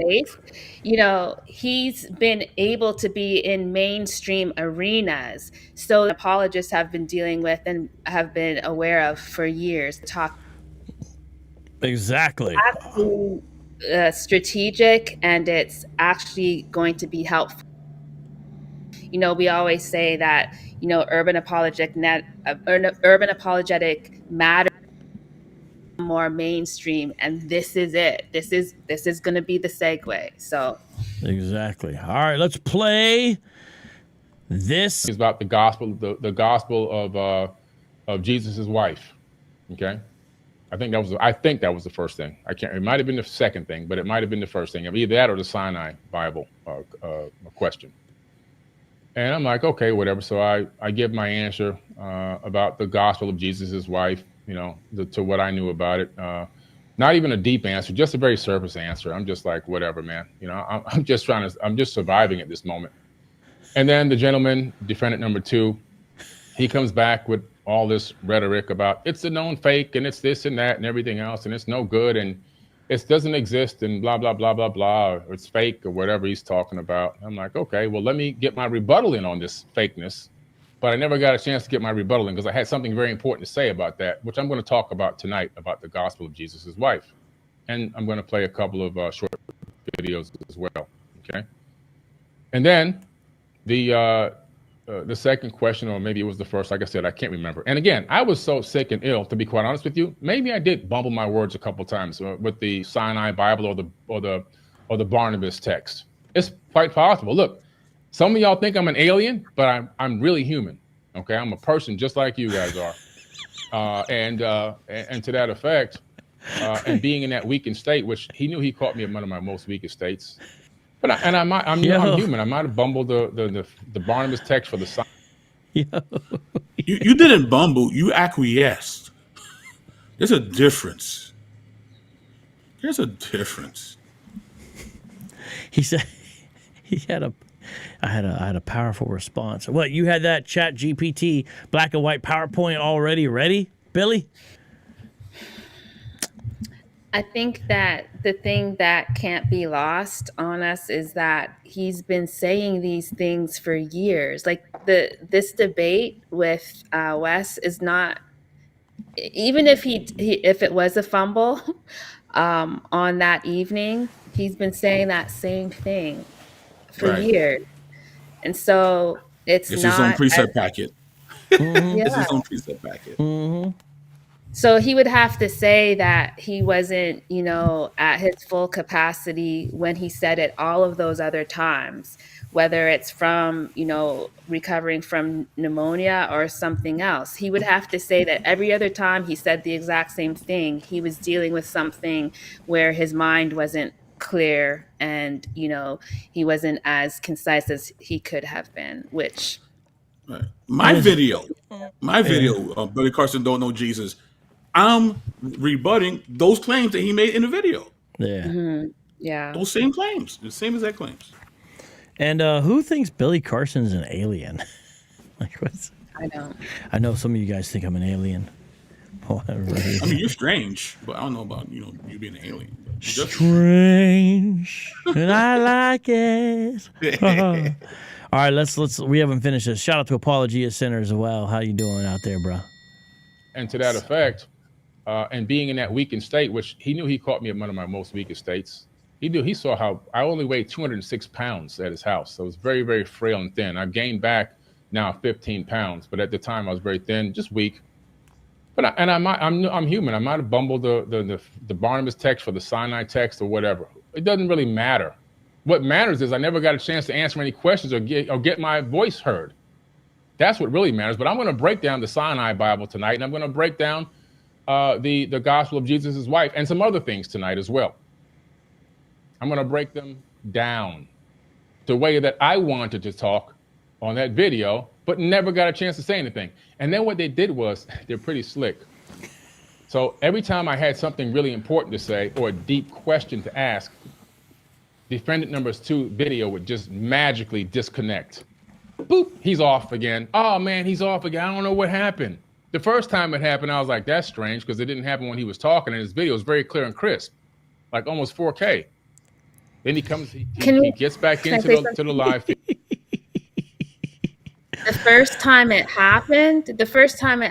you know, he's been able to be in mainstream arenas. So apologists have been dealing with and have been aware of for years. Talk Exactly. strategic, and it's actually going to be helpful. You know, we always say that, you know, urban apologetic matter more mainstream, and this is it. This is going to be the segue. So Exactly. All right, let's play this. It's about the gospel, the gospel of Jesus' wife. Okay, I think that was the first thing. It might have been the second thing, but it might have been the first thing. Either that or the Sinai Bible question. And I'm like, okay, whatever. So I give my answer about the gospel of Jesus' wife, you know, to what I knew about it. Not even a deep answer, just a very surface answer. I'm just like, whatever, man. You know, I'm just surviving at this moment. And then the gentleman, defendant number 2, he comes back with all this rhetoric about it's a known fake and it's this and that and everything else and it's no good and it doesn't exist and blah, blah, blah, blah, blah, or it's fake or whatever he's talking about. I'm like, okay, well, let me get my rebuttal in on this fakeness. But I never got a chance to get my rebuttal in because I had something very important to say about that, which I'm going to talk about tonight about the gospel of Jesus' wife. And I'm going to play a couple of short videos as well, okay? And then the second question, or maybe it was the first, like I said, I can't remember. And again, I was so sick and ill, to be quite honest with you. Maybe I did bumble my words a couple times with the Sinai Bible or the Barnabas text. It's quite possible. Look, some of y'all think I'm an alien, but I'm really human. Okay, I'm a person just like you guys are. And to that effect, and being in that weakened state, which he knew he caught me at one of my most weakest states. But I'm human. I might have bumbled the Barnabas text for the sign. You didn't bumble. You acquiesced. There's a difference. There's a difference. He said I had a powerful response. What, you had that Chat GPT black and white PowerPoint already ready, Billy? I think that the thing that can't be lost on us is that he's been saying these things for years. Like this debate with Wes is not, even if if it was a fumble on that evening, he's been saying that same thing for years. And so it's his not own preset packet. Yeah. It's his own preset packet. Mm-hmm. So he would have to say that he wasn't, you know, at his full capacity when he said it all of those other times, whether it's from, you know, recovering from pneumonia or something else. He would have to say that every other time he said the exact same thing, he was dealing with something where his mind wasn't clear and, you know, he wasn't as concise as he could have been, which... Right. My video, Billy Carson don't know Jesus, I'm rebutting those claims that he made in the video. Yeah. Mm-hmm. Yeah. Those same claims, the same exact claims. And who thinks Billy Carson's an alien? Like, what's... I don't. I know some of you guys think I'm an alien. I mean, you're strange, but I don't know about, you know, you being an alien. Strange, and I like it. All right, let's. We haven't finished this. Shout out to Apologia Center as well. How you doing out there, bro? And to that effect, and being in that weakened state, which he knew he caught me at one of my most weakest states. He saw how I only weighed 206 pounds at his house. So I was very, very frail and thin. I've gained back now 15 pounds, but at the time I was very thin, just weak. But I'm human. I might have bumbled the Barnabas text for the Sinai text or whatever. It doesn't really matter. What matters is I never got a chance to answer any questions or get my voice heard. That's what really matters. But I'm going to break down the Sinai Bible tonight, and I'm going to break down the gospel of Jesus' wife and some other things tonight as well. I'm going to break them down the way that I wanted to talk on that video, but never got a chance to say anything. And then what they did was, they're pretty slick. So every time I had something really important to say or a deep question to ask, defendant number 2 video would just magically disconnect. Boop, he's off again. Oh man, he's off again. I don't know what happened. The first time it happened, I was like, that's strange, because it didn't happen when he was talking, and his video is very clear and crisp, like almost 4K. Then he comes, he gets back into the live feed. The first time it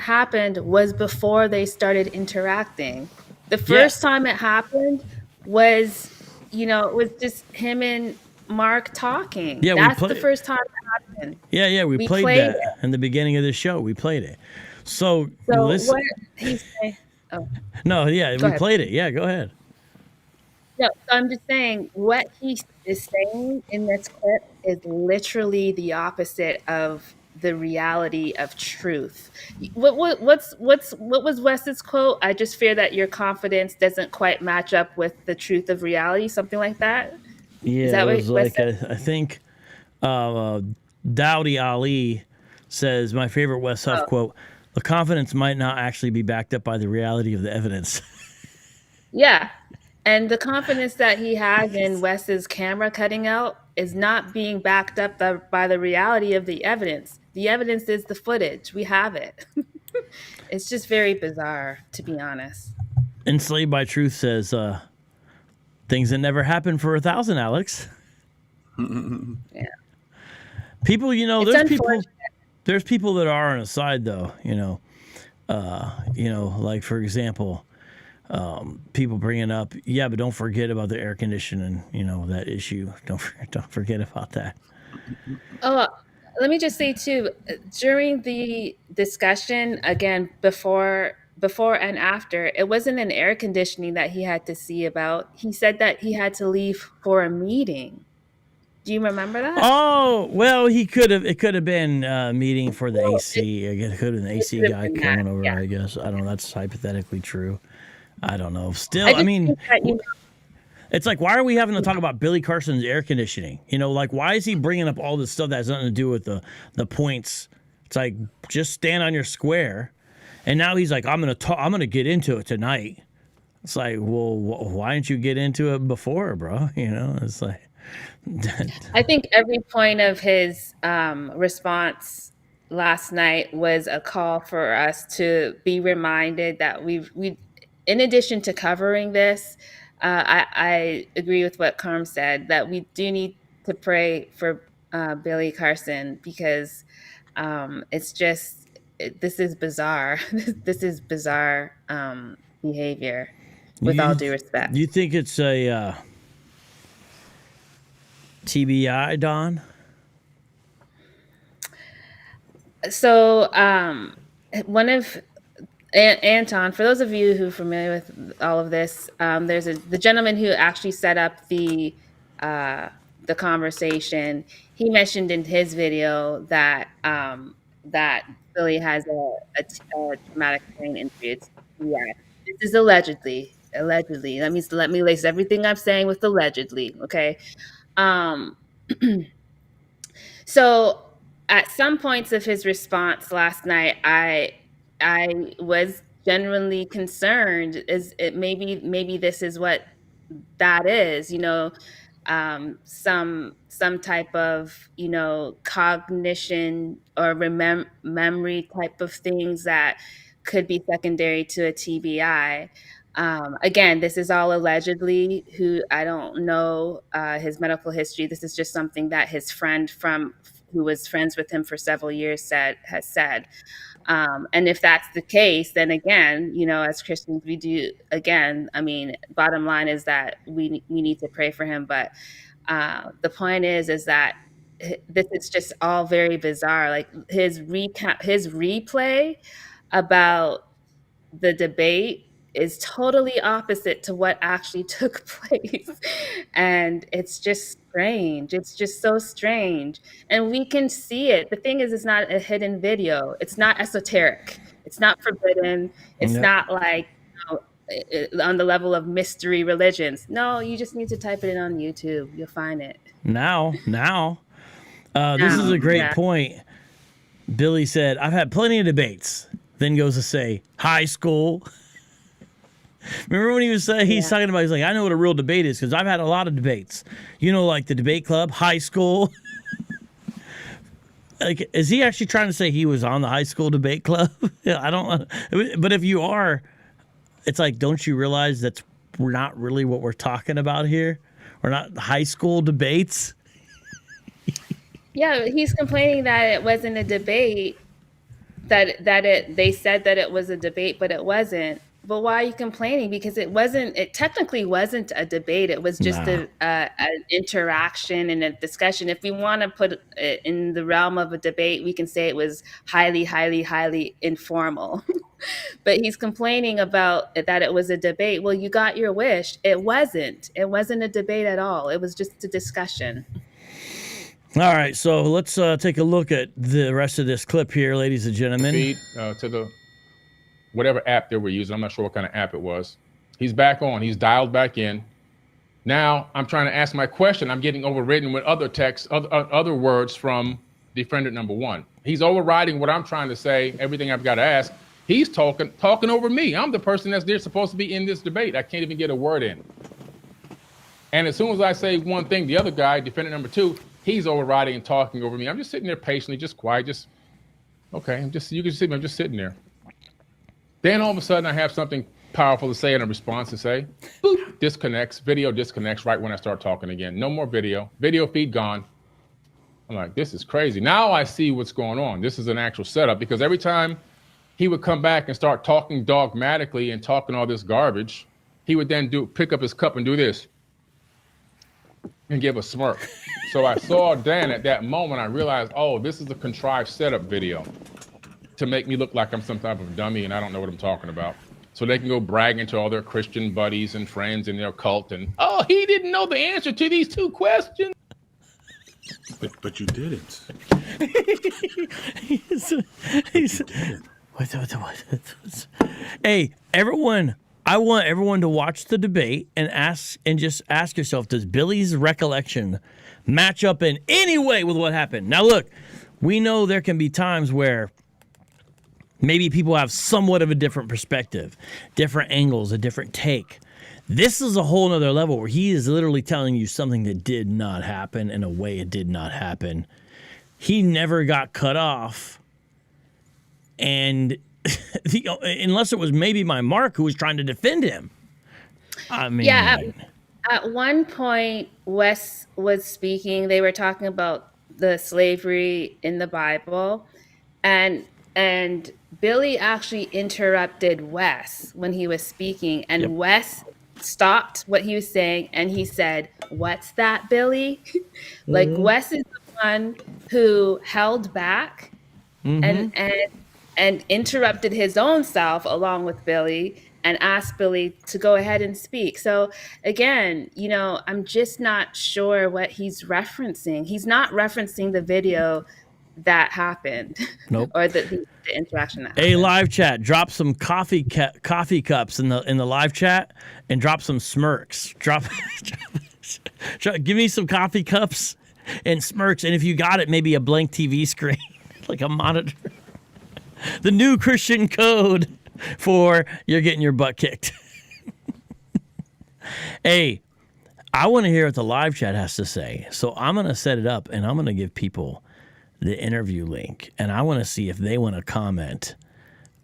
happened was before they started interacting. The first time it happened was, it was just him and Mark talking. Yeah, that's the first time it happened. Yeah, we played that in the beginning of the show. We played it. So listen. What he's saying? Oh. No, yeah, we played it. Yeah, go ahead. No, so I'm just saying what he is saying in this clip is literally the opposite of the reality of truth. What was Wes's quote? I just fear that your confidence doesn't quite match up with the truth of reality, something like that. Yeah, is that it what was Wes like said? I think Dowdy Ali says, my favorite Wes Huff quote: "The confidence might not actually be backed up by the reality of the evidence." Yeah. And the confidence that he has in Wes's camera cutting out is not being backed up by the reality of the evidence. The evidence is the footage. We have it. It's just very bizarre, to be honest. Enslaved by Truth says, things that never happened for 1,000, Alex. Yeah. People, It's there's people that are on a side though, like for example, people bringing up, but don't forget about the air conditioning, that issue. Don't forget about that. Oh, let me just say too, during the discussion, again, before and after, it wasn't an air conditioning that he had to see about. He said that he had to leave for a meeting. Do you remember that? Oh, well, it could have been a meeting for the AC. It could have been the AC guy coming over, I guess. I don't know. That's hypothetically true. I don't know. Still, I mean, it's like, why are we having to talk about Billy Carson's air conditioning? Like, why is he bringing up all this stuff that has nothing to do with the points? It's like, just stand on your square. And now he's like, I'm gonna get into it tonight. It's like, well, why didn't you get into it before, bro? It's like. I think every point of his response last night was a call for us to be reminded that we in addition to covering this, I agree with what Carm said, that we do need to pray for Billy Carson, because it's just, this is bizarre. This is bizarre behavior, with all due respect. You think it's a TBI, Don? So one of Anton, for those of you who are familiar with all of this, there's the gentleman who actually set up the conversation. He mentioned in his video that that Billy has a traumatic brain injury. This is allegedly. Let me lace everything I'm saying with allegedly. Okay. So at some points of his response last night, I was genuinely concerned. Maybe this is what that is, some type of, cognition or memory type of things that could be secondary to a TBI. Again, this is all allegedly. I don't know his medical history. This is just something that his friend who was friends with him for several years has said. And if that's the case, then again, as Christians, we do, again, bottom line is that we need to pray for him. But the point is that this is just all very bizarre. Like his replay about the debate is totally opposite to what actually took place. And it's just strange. It's just so strange. And we can see it. The thing is, it's not a hidden video. It's not esoteric. It's not forbidden. It's not like, on the level of mystery religions. No, you just need to type it in on YouTube. You'll find it. Now. This is a great point. Billy said, I've had plenty of debates. Then goes to say, high school. Remember when he was saying, he's talking about, he's like, I know what a real debate is because I've had a lot of debates. You know, like the debate club, high school. Like, is he actually trying to say he was on the high school debate club? I don't know. But if you are, it's like, don't you realize that's not really what we're talking about here? We're not high school debates. Yeah, he's complaining that it wasn't a debate. They said that it was a debate, but it wasn't. But why are you complaining? Because it technically wasn't a debate. It was just an interaction and a discussion. If we want to put it in the realm of a debate, we can say it was highly, highly, highly informal. But he's complaining about that it was a debate. Well, you got your wish. It wasn't. It wasn't a debate at all. It was just a discussion. All right, so let's take a look at the rest of this clip here, ladies and gentlemen. Feed to the whatever app they were using. I'm not sure what kind of app it was. He's back on. He's dialed back in. Now I'm trying to ask my question. I'm getting overridden with other texts, other words from defendant number one. He's overriding what I'm trying to say, everything I've got to ask. He's talking over me. I'm the person that's there supposed to be in this debate. I can't even get a word in. And as soon as I say one thing, the other guy, defendant number two, he's overriding and talking over me. I'm just sitting there patiently, just quiet, okay. You can see me, I'm just sitting there. Then all of a sudden I have something powerful to say and a response to say. Boop, disconnects, video disconnects right when I start talking again. No more video feed gone. I'm like, this is crazy. Now I see what's going on. This is an actual setup because every time he would come back and start talking dogmatically and talking all this garbage, he would then pick up his cup and do this and give a smirk. So I saw Dan at that moment. I realized, oh, this is a contrived setup video to make me look like I'm some type of dummy and I don't know what I'm talking about. So they can go bragging to all their Christian buddies and friends in their cult and, oh, he didn't know the answer to these two questions. But you didn't. Hey, everyone. I want everyone to watch the debate and just ask yourself, does Billy's recollection match up in any way with what happened? Now, look, we know there can be times where maybe people have somewhat of a different perspective, different angles, a different take. This is a whole nother level where he is literally telling you something that did not happen in a way it did not happen. He never got cut off. And unless it was maybe my Mark who was trying to defend him. I mean, yeah. At one point, Wes was speaking. They were talking about the slavery in the Bible, and Billy actually interrupted Wes when he was speaking, and Wes stopped what he was saying, and he said, "What's that, Billy?" Like Wes is the one who held back and interrupted his own self along with Billy and asked Billy to go ahead and speak. So again, I'm just not sure what he's referencing. He's not referencing the video that happened. Nope. Or the interaction that happened. Hey, live chat, drop some coffee cups in the live chat and drop some smirks. Drop give me some coffee cups and smirks, and if you got it, maybe a blank TV screen, like a monitor. The new Christian code for you're getting your butt kicked. Hey, I want to hear what the live chat has to say. So I'm going to set it up and I'm going to give people the interview link. And I want to see if they want to comment.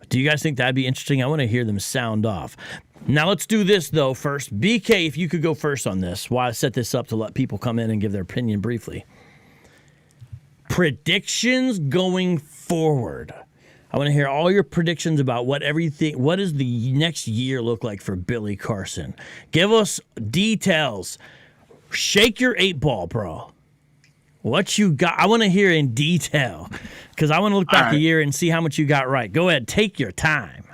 Do you guys think that'd be interesting? I want to hear them sound off. Now let's do this though first. BK, if you could go first on this while I set this up to let people come in and give their opinion briefly. Predictions going forward. I want to hear all your predictions about what does the next year look like for Billy Carson? Give us details. Shake your 8-ball, bro. What you got? I want to hear in detail because I want to look back a year and see how much you got right. Go ahead. Take your time.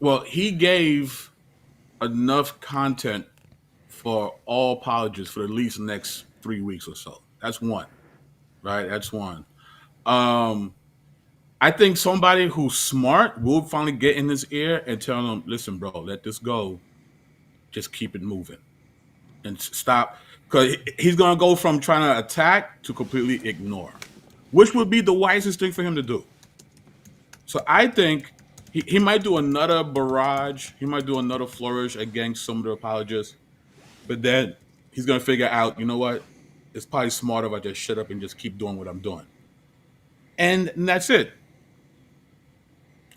Well, he gave enough content for all apologists for at least the next 3 weeks or so. That's one, right? That's one. I think somebody who's smart will finally get in his ear and tell him, listen, bro, let this go. Just keep it moving and stop. Because he's going to go from trying to attack to completely ignore, which would be the wisest thing for him to do. So I think he might do another barrage. He might do another flourish against some of the apologists, but then he's gonna figure out, you know what? It's probably smarter if I just shut up and just keep doing what I'm doing. And that's it.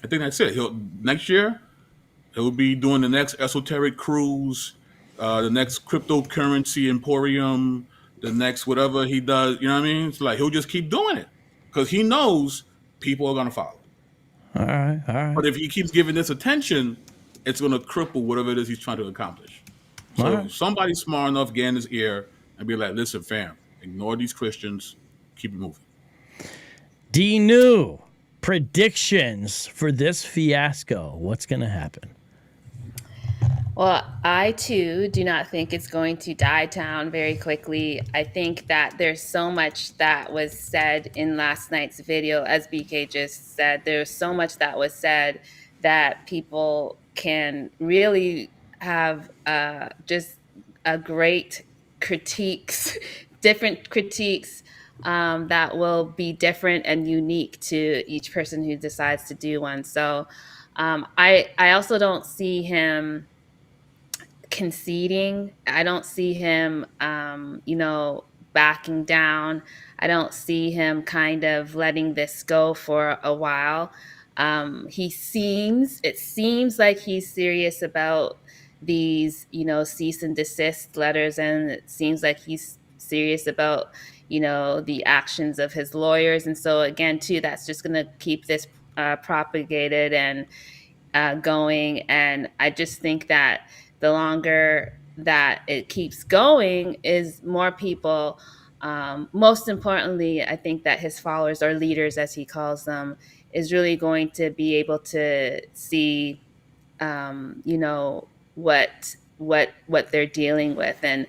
I think that's it. Next year he'll be doing the next esoteric cruise, the next cryptocurrency emporium, the next whatever he does. You know what I mean? It's like he'll just keep doing it because he knows people are gonna follow. All right, all right. But if he keeps giving this attention, it's gonna cripple whatever it is he's trying to accomplish. So All right. somebody smart enough get in his ear and be like, "Listen, fam, ignore these Christians, keep it moving." DNew, predictions for this fiasco. What's going to happen? Well, I too do not think it's going to die down very quickly. I think that there's so much that was said in last night's video, as BK just said. There's so much that was said that people can really have just a great critiques, different critiques that will be different and unique to each person who decides to do one. So I also don't see him conceding. I don't see him, backing down. I don't see him kind of letting this go for a while. It seems like he's serious about these, cease and desist letters, and it seems like he's serious about, the actions of his lawyers. And so again, too, that's just going to keep this propagated and going. And I just think that the longer that it keeps going is more people, most importantly, I think that his followers or leaders, as he calls them, is really going to be able to see, what they're dealing with. And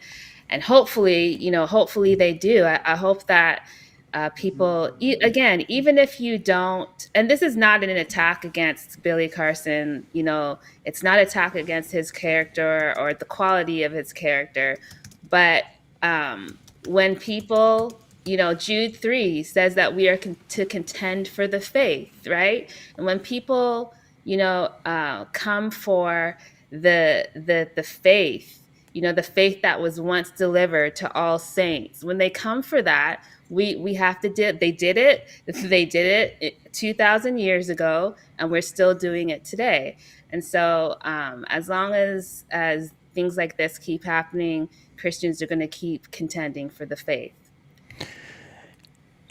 hopefully they do. I hope that people, again, even if you don't, and this is not an attack against Billy Carson, it's not an attack against his character or the quality of his character, but when people, Jude 3 says that we are to contend for the faith, right? And when people, come for the faith, the faith that was once delivered to all saints, when they come for that, we have to do. They did it 2,000 years ago, and we're still doing it today. And so as long as things like this keep happening, Christians are going to keep contending for the faith.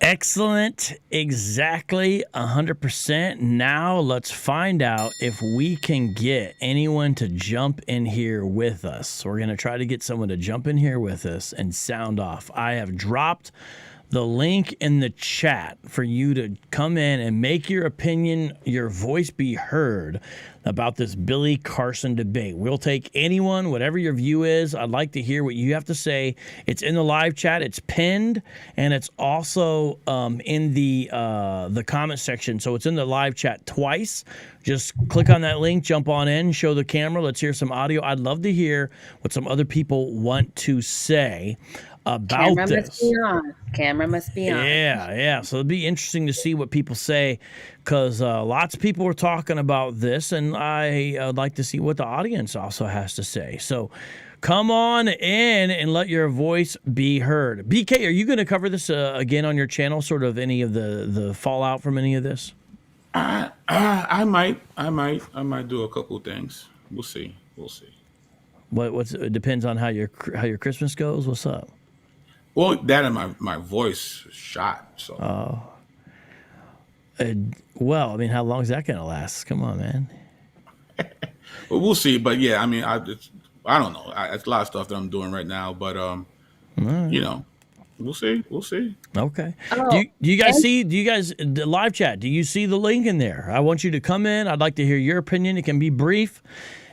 Excellent. Exactly 100%. Now let's find out if we can get anyone to jump in here with us. We're going to try to get someone to jump in here with us and sound off. I have dropped the link in the chat for you to come in and make your opinion, your voice be heard about this Billy Carson debate. We'll take anyone, whatever your view is. I'd like to hear what you have to say. It's in the live chat. It's pinned, and it's also in the comment section. So it's in the live chat twice. Just click on that link, jump on in, show the camera. Let's hear some audio. I'd love to hear what some other people want to say about Camera this. must be on. Camera must be on. Yeah. So it'd be interesting to see what people say, because lots of people are talking about this, and I'd like to see what the audience also has to say. So come on in and let your voice be heard. BK, are you going to cover this again on your channel, sort of any of the fallout from any of this? I might do a couple of things. We'll see. It depends on how your Christmas goes. What's up? Well, that and my voice is shot. So. Well, I mean, how long is that going to last? Come on, man. Well, we'll see. But yeah, I mean, I don't know. It's a lot of stuff that I'm doing right now. But we'll see. Okay. Oh, Do you guys see? Do you guys the live chat? Do you see the link in there? I want you to come in. I'd like to hear your opinion. It can be brief.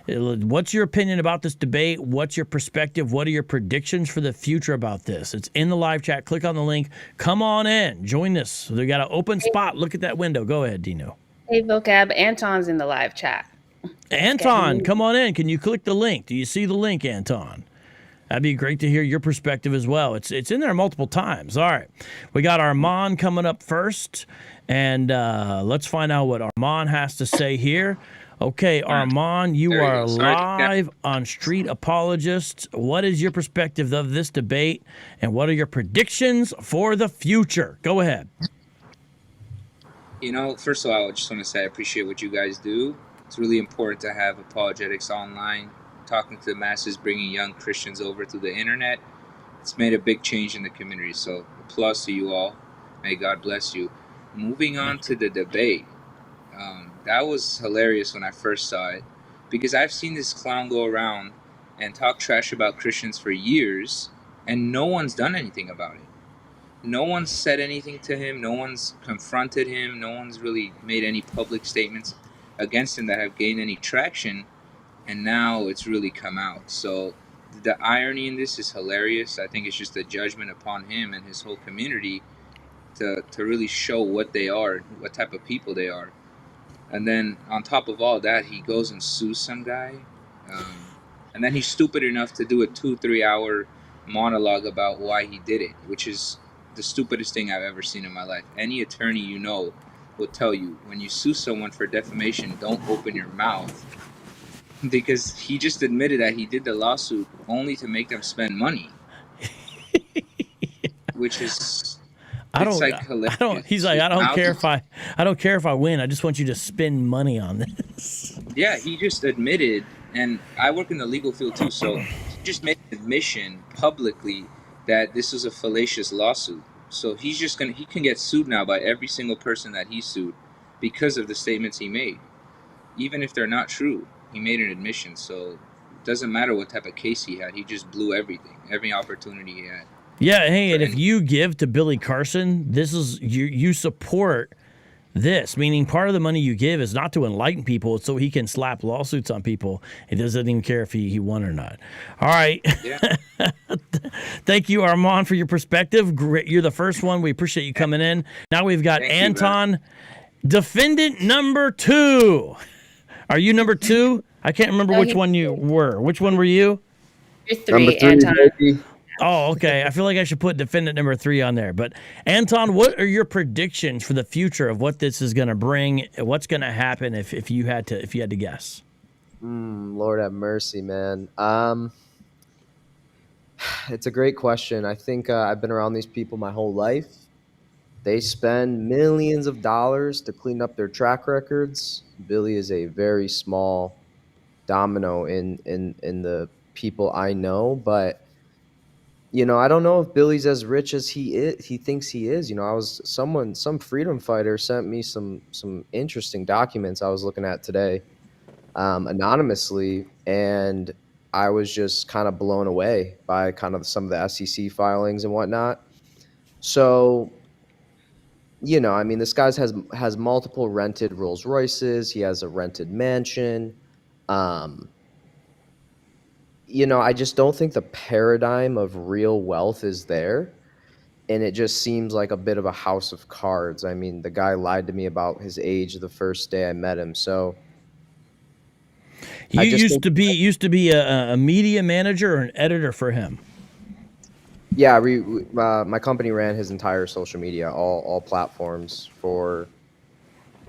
What's your opinion about this debate? What's your perspective? What are your predictions for the future about this? It's in the live chat. Click on the link. Come on in. Join this. So they got an open spot. Look at that window. Go ahead, DNew. Hey, Vocab. Anton's in the live chat. Anton, come on in. Can you click the link? Do you see the link, Anton? That'd be great to hear your perspective as well. It's in there multiple times. All right. We got Armand coming up first, and let's find out what Armand has to say here. Okay, Armand, you are live on Street Apologist. What is your perspective of this debate, and what are your predictions for the future? Go ahead. You know, first of all, I just want to say I appreciate what you guys do. It's really important to have apologetics online, talking to the masses, bringing young Christians over to the internet. It's made a big change in the community, so applause to you all. May God bless you. Moving on to the debate. That was hilarious when I first saw it, because I've seen this clown go around and talk trash about Christians for years, and no one's done anything about it. No one's said anything to him. No one's confronted him. No one's really made any public statements against him that have gained any traction. And now it's really come out. So the irony in this is hilarious. I think it's just a judgment upon him and his whole community to really show what they are, what type of people they are. And then on top of all that, he goes and sues some guy. And then he's stupid enough to do a 2-3 hour monologue about why he did it, which is the stupidest thing I've ever seen in my life. Any attorney you know will tell you, when you sue someone for defamation, don't open your mouth. Because he just admitted that he did the lawsuit only to make them spend money. Which is... He's like, I don't care if I win. I just want you to spend money on this. Yeah, he just admitted, and I work in the legal field too, so he just made an admission publicly that this was a fallacious lawsuit. So he can get sued now by every single person that he sued because of the statements he made. Even if they're not true, he made an admission. So it doesn't matter what type of case he had. He just blew everything, every opportunity he had. Yeah, hey, and if you give to Billy Carson, this is you support this, meaning part of the money you give is not to enlighten people, it's so he can slap lawsuits on people. He doesn't even care if he won or not. All right. Yeah. Thank you, Armand, for your perspective. Great. You're the first one. We appreciate you coming in. Now we've got Anton, defendant number 2. Are you number 2? I can't remember which one you were. Which one were you? You're 3, Anton. Baby. Oh, okay. I feel like I should put defendant number 3 on there. But Anton, what are your predictions for the future of what this is going to bring? What's going to happen if you had to guess? Lord have mercy, man. It's a great question. I think I've been around these people my whole life. They spend millions of dollars to clean up their track records. Billy is a very small domino in the people I know, but I don't know if Billy's as rich as he thinks he is. Some freedom fighter sent me some interesting documents I was looking at today, anonymously, and I was just kind of blown away by kind of some of the SEC filings and whatnot. So, this guy has multiple rented Rolls Royces. He has a rented mansion. I just don't think the paradigm of real wealth is there. And it just seems like a bit of a house of cards. I mean, the guy lied to me about his age the first day I met him. So you used to be a media manager or an editor for him. Yeah, my company ran his entire social media, all platforms for,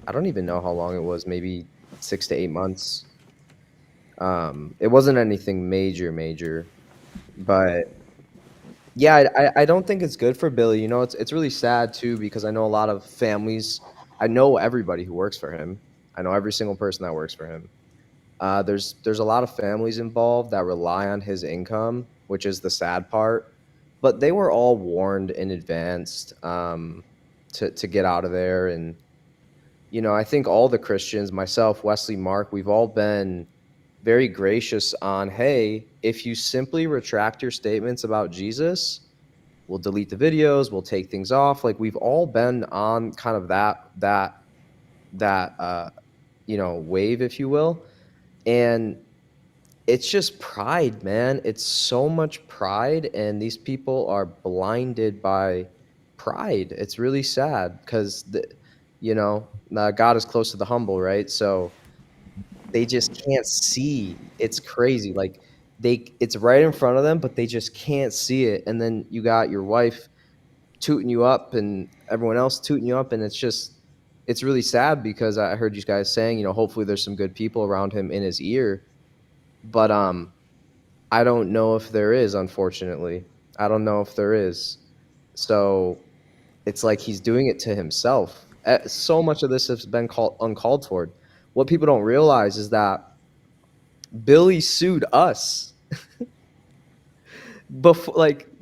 I don't even know how long it was, maybe 6 to 8 months. It wasn't anything major, but yeah, I don't think it's good for Billy. It's really sad too, because I know a lot of families. I know everybody who works for him. I know every single person that works for him. There's a lot of families involved that rely on his income, which is the sad part. But they were all warned in advance to get out of there. And I think all the Christians, myself, Wesley, Mark, we've all been very gracious on, hey, if you simply retract your statements about Jesus, we'll delete the videos, we'll take things off. Like, we've all been on kind of that wave, if you will. And it's just pride, man. It's so much pride, and these people are blinded by pride. It's really sad because God is close to the humble, right? So they just can't see. It's crazy. Like, it's right in front of them, but they just can't see it. And then you got your wife tooting you up and everyone else tooting you up, and it's really sad because I heard you guys saying, hopefully there's some good people around him in his ear, but I don't know if there is, unfortunately. I don't know if there is. So it's like he's doing it to himself. So much of this has been uncalled for. What people don't realize is that Billy sued us.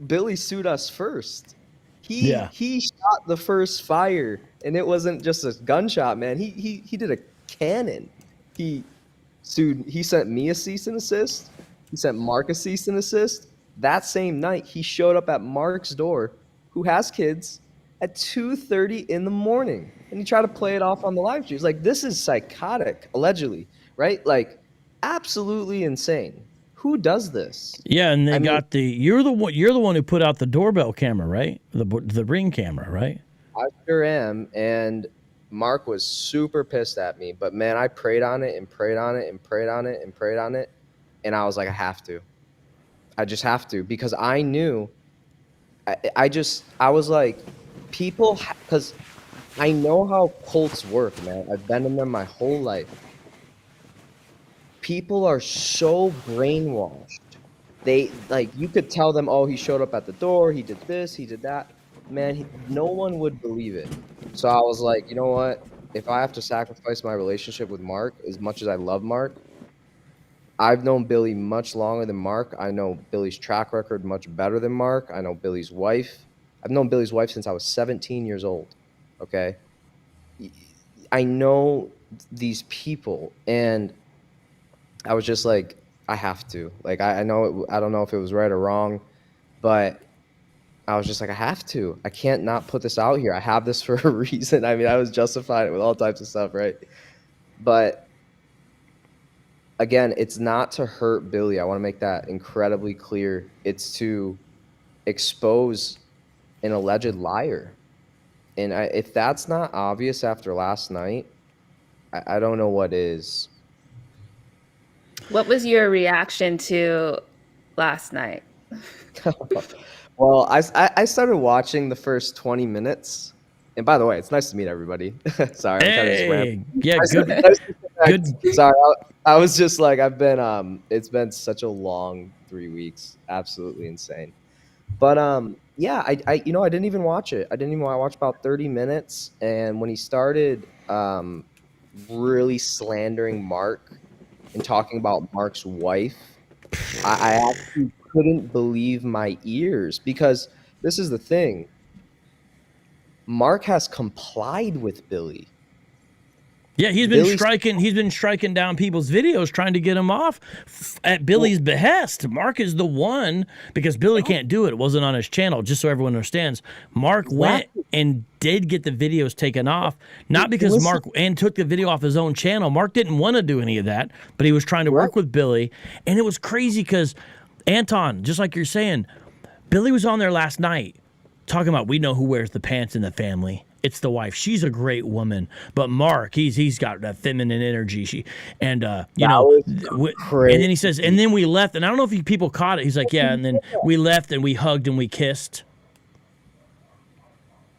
Billy sued us first. He shot the first fire, and it wasn't just a gunshot, man. He did a cannon. He sent me a cease and desist. He sent Mark a cease and desist. That same night, he showed up at Mark's door, who has kids, at 2:30 in the morning, and he tried to play it off on the live stream. He's like, this is psychotic, allegedly, right? Like, absolutely insane. Who does this? Yeah, and you're the one who put out the doorbell camera, right? The Ring camera, right? I sure am, and Mark was super pissed at me, but man, I prayed on it and prayed on it and prayed on it and prayed on it, and I was like, I just have to, because I knew, I was like, people, because I know how cults work, man. I've been in them my whole life. People are so brainwashed. They, you could tell them, oh, he showed up at the door, he did this, he did that. Man, no one would believe it. So I was like, you know what? If I have to sacrifice my relationship with Mark, as much as I love Mark, I've known Billy much longer than Mark. I know Billy's track record much better than Mark. I know Billy's wife. I've known Billy's wife since I was 17 years old, okay? I know these people, and I was just like, I have to. Like, I know, I don't know if it was right or wrong, but I was just like, I have to. I can't not put this out here. I have this for a reason. I mean, I was justifying it with all types of stuff, right? But again, it's not to hurt Billy. I want to make that incredibly clear. It's to expose an alleged liar. And if that's not obvious after last night, I don't know what is. What was your reaction to last night? Well, I started watching the first 20 minutes. And by the way, it's nice to meet everybody. Sorry, I'm kind of just rambling. Yeah, good. Sorry, I was just like, it's been such a long 3 weeks. Absolutely insane. But yeah, I didn't even watch it. I watched about 30 minutes. And when he started really slandering Mark and talking about Mark's wife, I actually couldn't believe my ears, because this is the thing. Mark has complied with Billy. Yeah, he's been striking down people's videos, trying to get them off at Billy's behest. Mark is the one, because Billy can't do it. It wasn't on his channel, just so everyone understands. Mark went and did get the videos taken off, not because Mark took the video off his own channel. Mark didn't want to do any of that, but he was trying to work with Billy. And it was crazy because, Anton, just like you're saying, Billy was on there last night talking about, we know who wears the pants in the family. It's the wife. She's a great woman. But Mark, he's got that feminine energy. And then he says, and then we left. And I don't know if you people caught it. He's like, yeah. And then we left and we hugged and we kissed.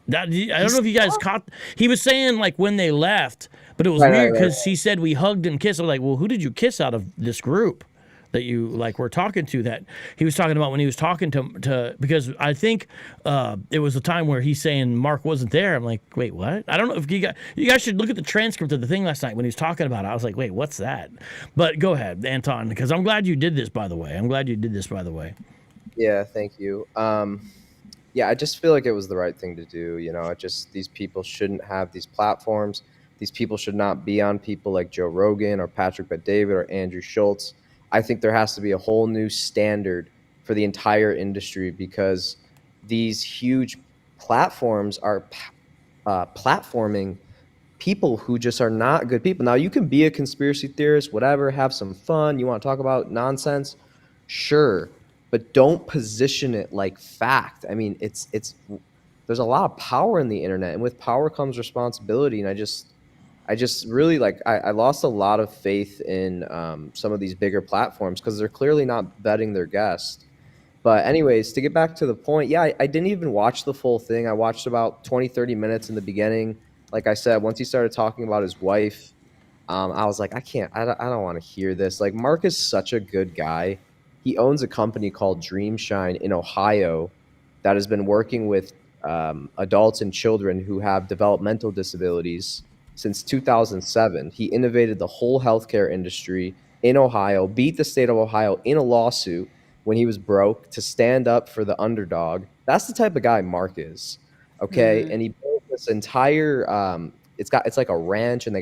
I don't know if you guys caught. He was saying like when they left, but it was weird because he said we hugged and kissed. I was like, well, who did you kiss out of this group that you were talking to? That he was talking about when he was talking to because I think it was a time where he's saying Mark wasn't there. I'm like, wait, what? I don't know if you guys should look at the transcript of the thing last night when he was talking about it. I was like, wait, what's that? But go ahead, Anton, because I'm glad you did this, by the way. Yeah, thank you. Yeah, I just feel like it was the right thing to do. These people shouldn't have these platforms. These people should not be on people like Joe Rogan or Patrick Bet-David or Andrew Schultz. I think there has to be a whole new standard for the entire industry, because these huge platforms are platforming people who just are not good people. Now, you can be a conspiracy theorist, whatever, have some fun. You want to talk about nonsense? Sure. But don't position it like fact. I mean, there's a lot of power in the internet, and with power comes responsibility. And I just really like I lost a lot of faith in some of these bigger platforms because they're clearly not vetting their guests. But anyways, to get back to the point, yeah, I didn't even watch the full thing. I watched about 20, 30 minutes in the beginning. Like I said, once he started talking about his wife, I was like, I don't want to hear this. Like, Mark is such a good guy. He owns a company called Dreamshine in Ohio that has been working with adults and children who have developmental disabilities since 2007. He innovated the whole healthcare industry in Ohio, beat the state of Ohio in a lawsuit when he was broke to stand up for the underdog. That's the type of guy Mark is. Okay. And he built this entire it's like a ranch, and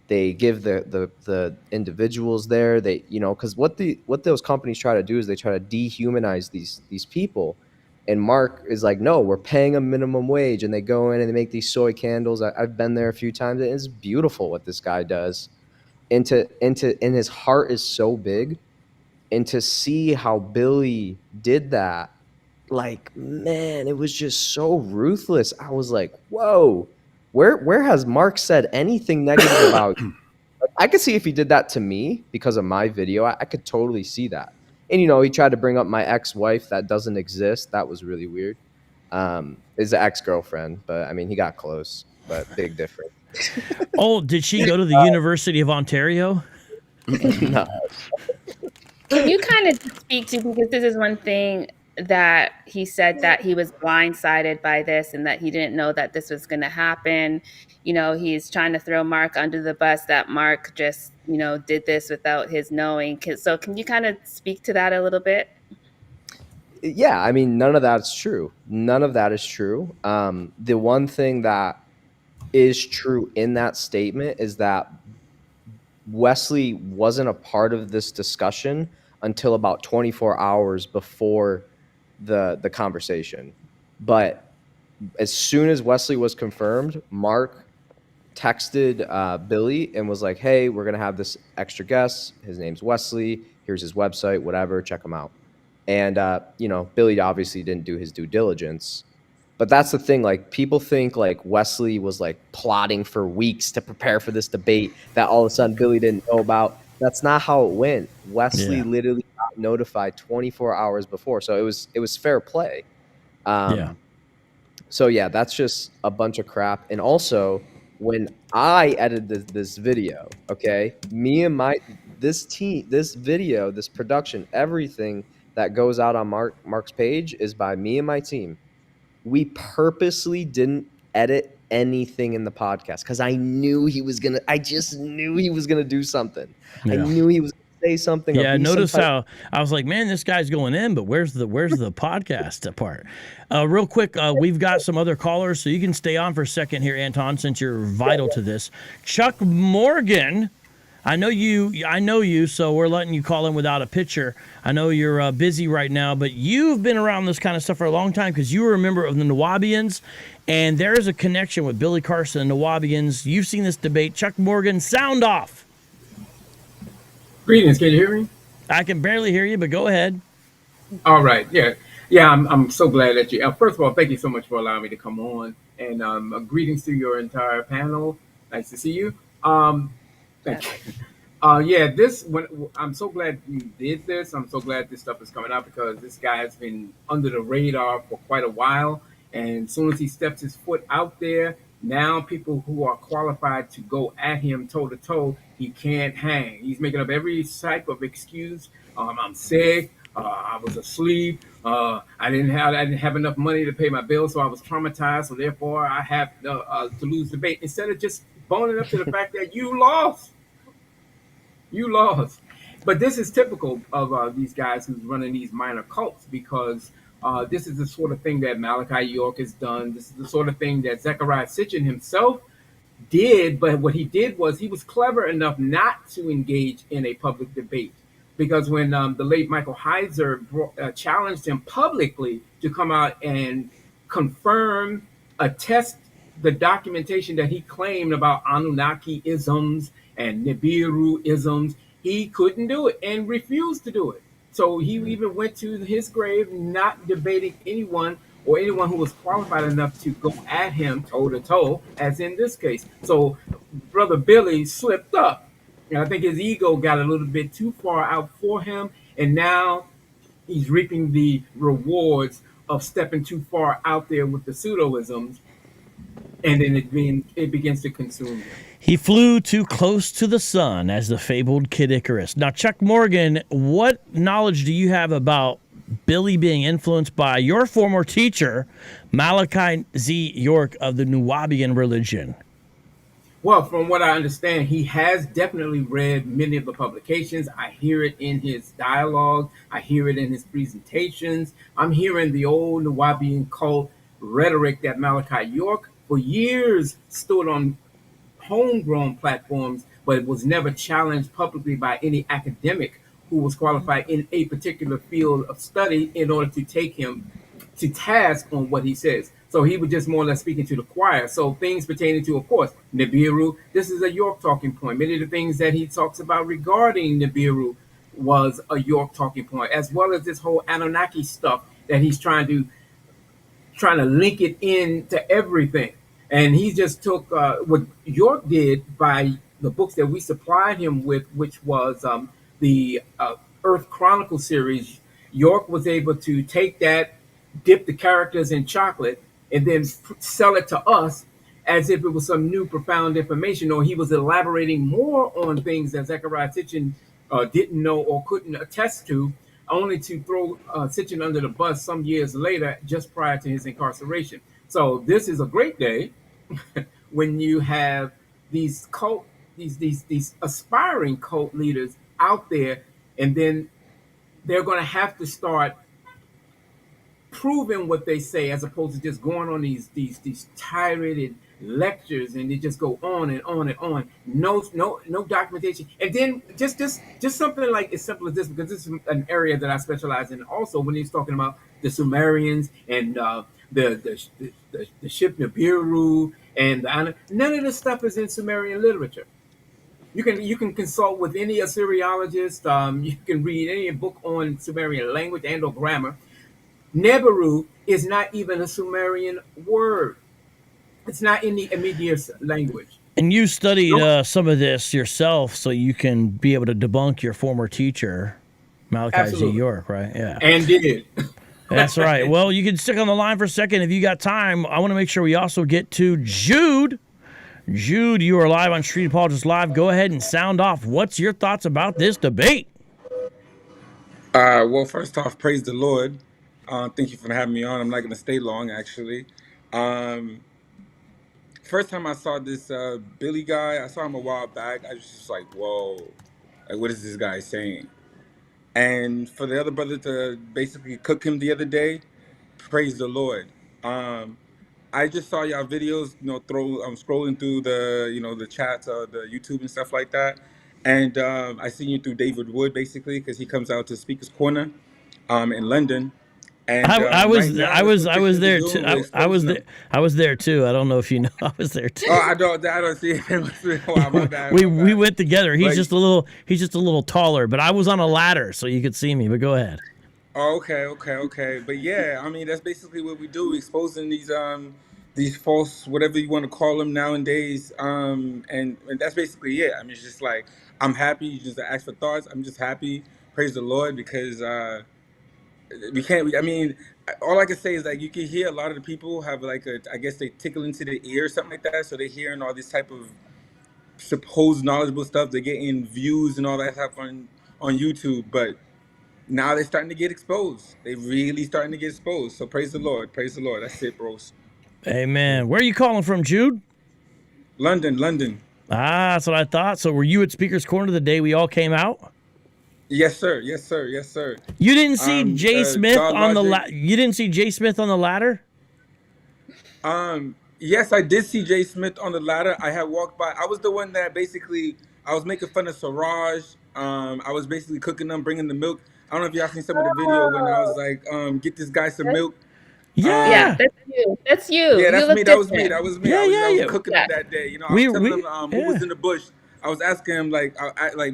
they give the individuals there, they, you know, because what those companies try to do is they try to dehumanize these people. And Mark is like, no, we're paying a minimum wage, and they go in and they make these soy candles. I've been there a few times, and it's beautiful what this guy does. And his heart is so big, and to see how Billy did that, like, man, it was just so ruthless. I was like, whoa, where has Mark said anything negative about you? I could see if he did that to me because of my video, I could totally see that. And, you know, he tried to bring up my ex-wife that doesn't exist. That was really weird. Is an ex-girlfriend, but I mean, he got close, but big difference. Oh, did she go to the University of Ontario? No. Can you kind of speak to, because this is one thing that he said, that he was blindsided by this and that he didn't know that this was going to happen. You know, he's trying to throw Mark under the bus, that Mark just, you know, did this without his knowing. So can you kind of speak to that a little bit? Yeah, I mean, none of that's true. None of that is true. The one thing that is true in that statement is that Wesley wasn't a part of this discussion until about 24 hours before the conversation. But as soon as Wesley was confirmed, Mark texted Billy and was like, hey, we're going to have this extra guest. His name's Wesley. Here's his website, whatever. Check him out. And, you know, Billy obviously didn't do his due diligence. But that's the thing. Like, people think like Wesley was like plotting for weeks to prepare for this debate that all of a sudden Billy didn't know about. That's not how it went. Wesley literally got notified 24 hours before. So it was fair play. So yeah, that's just a bunch of crap. And also, when I edited this video, okay, me and this video, this production, everything that goes out on Mark's page is by me and my team. We purposely didn't edit anything in the podcast because I just knew he was gonna do something. I knew he was gonna say something. Yeah, notice how I was like, man, this guy's going in, but where's the podcast part? Real quick, we've got some other callers, so you can stay on for a second here, Anton, since you're vital to this. Chuck Morgan, I know you, so we're letting you call in without a picture. I know you're busy right now, but you've been around this kind of stuff for a long time because you were a member of the Nawabians, and there is a connection with Billy Carson and Nawabians. You've seen this debate. Chuck Morgan, sound off. Greetings, can you hear me? I can barely hear you, but go ahead. All right, yeah, I'm so glad that you. First of all, thank you so much for allowing me to come on, and greetings to your entire panel. Nice to see you. Thank you. I'm so glad you did this. I'm so glad this stuff is coming out because this guy has been under the radar for quite a while. And as soon as he steps his foot out there, now people who are qualified to go at him toe to toe, he can't hang. He's making up every type of excuse. I'm sick. I was asleep. I didn't have enough money to pay my bills, so I was traumatized. So therefore, I have to lose the debate. Instead of just boning up to the fact that you lost. You lost. But this is typical of these guys who's running these minor cults because this is the sort of thing that Malachi York has done. This is the sort of thing that Zechariah Sitchin himself did. But what he did was he was clever enough not to engage in a public debate. Because when the late Michael Heiser challenged him publicly to come out and confirm, attest the documentation that he claimed about Anunnaki-isms and Nibiru-isms, he couldn't do it and refused to do it. So he even went to his grave not debating anyone or anyone who was qualified enough to go at him toe to toe, as in this case. So Brother Billy slipped up. And I think his ego got a little bit too far out for him. And now he's reaping the rewards of stepping too far out there with the pseudoisms. And then it begins to consume him. He flew too close to the sun, as the fabled Kid Icarus. Now, Chuck Morgan, what knowledge do you have about Billy being influenced by your former teacher, Malachi Z. York of the Nuwabian religion? Well, from what I understand, he has definitely read many of the publications. I hear it in his dialogue. I hear it in his presentations. I'm hearing the old Nuwabian cult rhetoric that Malachi York for years stood on homegrown platforms, but it was never challenged publicly by any academic who was qualified in a particular field of study in order to take him to task on what he says. So he was just more or less speaking to the choir. So things pertaining to, of course, Nibiru, this is a York talking point. Many of the things that he talks about regarding Nibiru was a York talking point, as well as this whole Anunnaki stuff that he's trying to link it into everything. And he just took what York did by the books that we supplied him with, which was the Earth Chronicle series. York was able to take that, dip the characters in chocolate, and then sell it to us as if it was some new profound information, or he was elaborating more on things that Zechariah Sitchin didn't know or couldn't attest to, only to throw Sitchin under the bus some years later, just prior to his incarceration. So this is a great day when you have these aspiring cult leaders out there, and then they're going to have to start proving what they say, as opposed to just going on these tirade lectures, and they just go on and on and on. No documentation, and then just something like as simple as this, because this is an area that I specialize in. Also, when he's talking about the Sumerians and the ship Nibiru, and none of this stuff is in Sumerian literature. You can consult with any Assyriologist. You can read any book on Sumerian language and or grammar. Nibiru is not even a Sumerian word. It's not in the Immediate language. And you studied some of this yourself, so you can be able to debunk your former teacher, Malachi Z. York, right? Yeah. And did. That's right. Well, you can stick on the line for a second if you got time. I want to make sure we also get to Jude. Jude, you are live on Street Apologists Live. Go ahead and sound off. What's your thoughts about this debate? Well, first off, praise the Lord. Thank you for having me on. I'm not going to stay long, actually. First time I saw this Billy guy, I saw him a while back. I was just like, whoa, like, what is this guy saying? And for the other brother to basically cook him the other day, praise the Lord. I just saw y'all videos, I'm scrolling through the chats, the YouTube and stuff like that. And I seen you through David Wood, basically, because he comes out to Speaker's Corner in London. And I was there too. I was there too. I don't know if you know. I was there too. Oh, I don't see him. My bad. We went together. He's just a little taller, but I was on a ladder so you could see me. But go ahead. Oh, okay. But yeah, I mean that's basically what we do, exposing these false, whatever you want to call them nowadays. And that's basically it. I mean, it's just like I'm happy. You just ask for thoughts. I'm just happy. Praise the Lord, because I mean, all I can say is like you can hear a lot of the people have like I guess they tickle into the ear or something like that, so they're hearing all this type of supposed knowledgeable stuff. They're getting views and all that stuff on YouTube, but now they're starting to get exposed. They really starting to get exposed. So praise the Lord. That's it, bros. Amen. Where are you calling from, Jude? London. Ah, that's what I thought. So were you at Speaker's Corner the day we all came out? Yes, sir. You didn't see Jay Smith on the You didn't see Jay Smith on the ladder? Yes, I did see Jay Smith on the ladder. I had walked by. I was the one that basically I was making fun of Siraj. I was basically cooking them, bringing the milk. I don't know if y'all seen some of the video when I was like, get this guy some milk. Yeah, that's you. Yeah, That was me. I was cooking them that day. I was telling him who was in the bush. I was asking him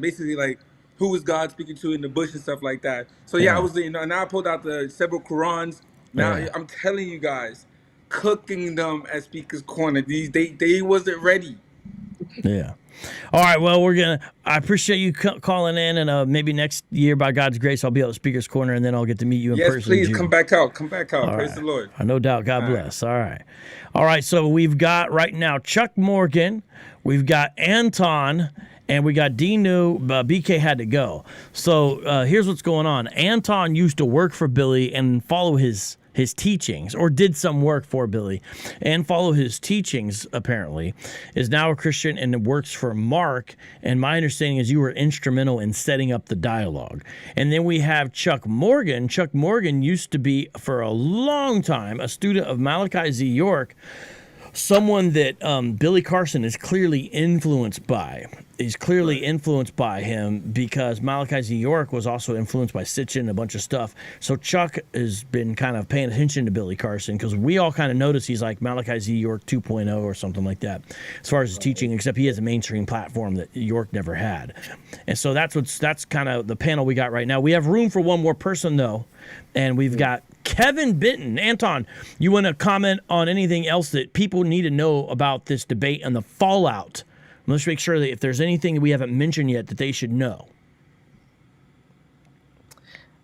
basically who was God speaking to in the bush and stuff like that. So I was, now I pulled out the several Qurans. Now I'm telling you guys, cooking them at Speaker's Corner. They wasn't ready. Yeah. All right. Well, I appreciate you calling in, and maybe next year, by God's grace, I'll be at the Speaker's Corner, and then I'll get to meet you in Yes, person. please June. come back out. Come back out. All Praise right. the Lord. No doubt. God bless. All right. All right. So we've got right now Chuck Morgan, we've got Anton, and we got DNew. BK had to go. So here's what's going on. Anton used to work for Billy and follow his teachings, or did some work for Billy and follow his teachings, apparently, is now a Christian and works for Mark. And my understanding is you were instrumental in setting up the dialogue. And then we have Chuck Morgan. Chuck Morgan used to be, for a long time, a student of Malachi Z. York, someone that Billy Carson is clearly influenced by. He's clearly influenced by him because Malachi Z. York was also influenced by Sitchin and a bunch of stuff. So Chuck has been kind of paying attention to Billy Carson because we all kind of notice he's like Malachi Z. York 2.0 or something like that as far as his teaching, except he has a mainstream platform that York never had. And so that's kind of the panel we got right now. We have room for one more person, though, and we've got Kevin Benton. Anton, you want to comment on anything else that people need to know about this debate and the fallout? Let's make sure that if there's anything we haven't mentioned yet that they should know.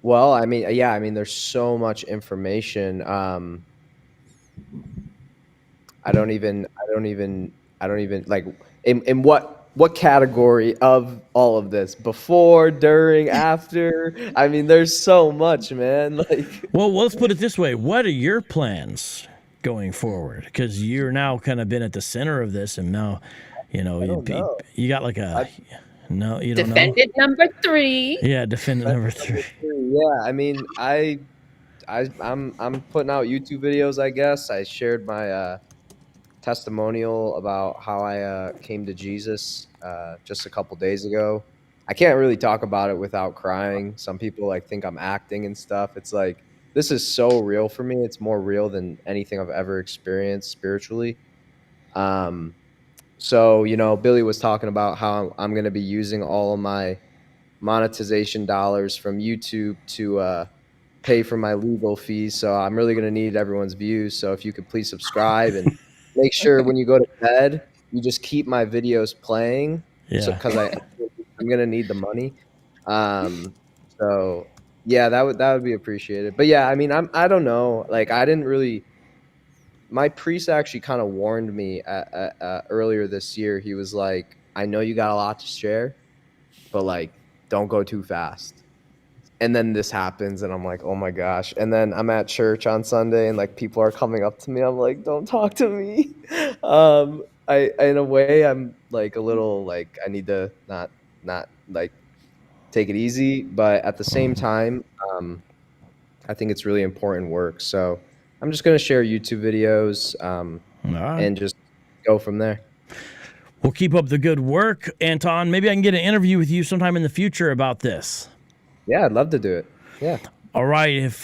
Well, I mean, there's so much information. I don't even like in what category of all of this? Before, during, after? I mean, there's so much, man. Like, well, let's put it this way. What are your plans going forward? Because you're now kind of been at the center of this, and now, you got like a no, you don't know. Defendant number 3. Yeah, defendant number 3. Yeah, I mean, I'm putting out YouTube videos. I guess I shared my testimonial about how I came to Jesus just a couple days ago. I can't really talk about it without crying. Some people think I'm acting and stuff. It's like, this is so real for me. It's more real than anything I've ever experienced spiritually. So, Billy was talking about how I'm going to be using all of my monetization dollars from YouTube to pay for my legal fees. So I'm really going to need everyone's views. So if you could please subscribe and make sure when you go to bed, you just keep my videos playing. Yeah. Because I'm going to need the money. So yeah, that would be appreciated. But yeah, I mean, I don't know. Like, I didn't really. My priest actually kind of warned me earlier this year. He was like, I know you got a lot to share, but don't go too fast. And then this happens, and I'm like, oh my gosh. And then I'm at church on Sunday, and people are coming up to me. I'm like, don't talk to me. In a way, I'm a little I need to not take it easy, but at the same time, I think it's really important work. So I'm just going to share YouTube videos and just go from there. We'll keep up the good work, Anton. Maybe I can get an interview with you sometime in the future about this. Yeah, I'd love to do it. Yeah. All right. If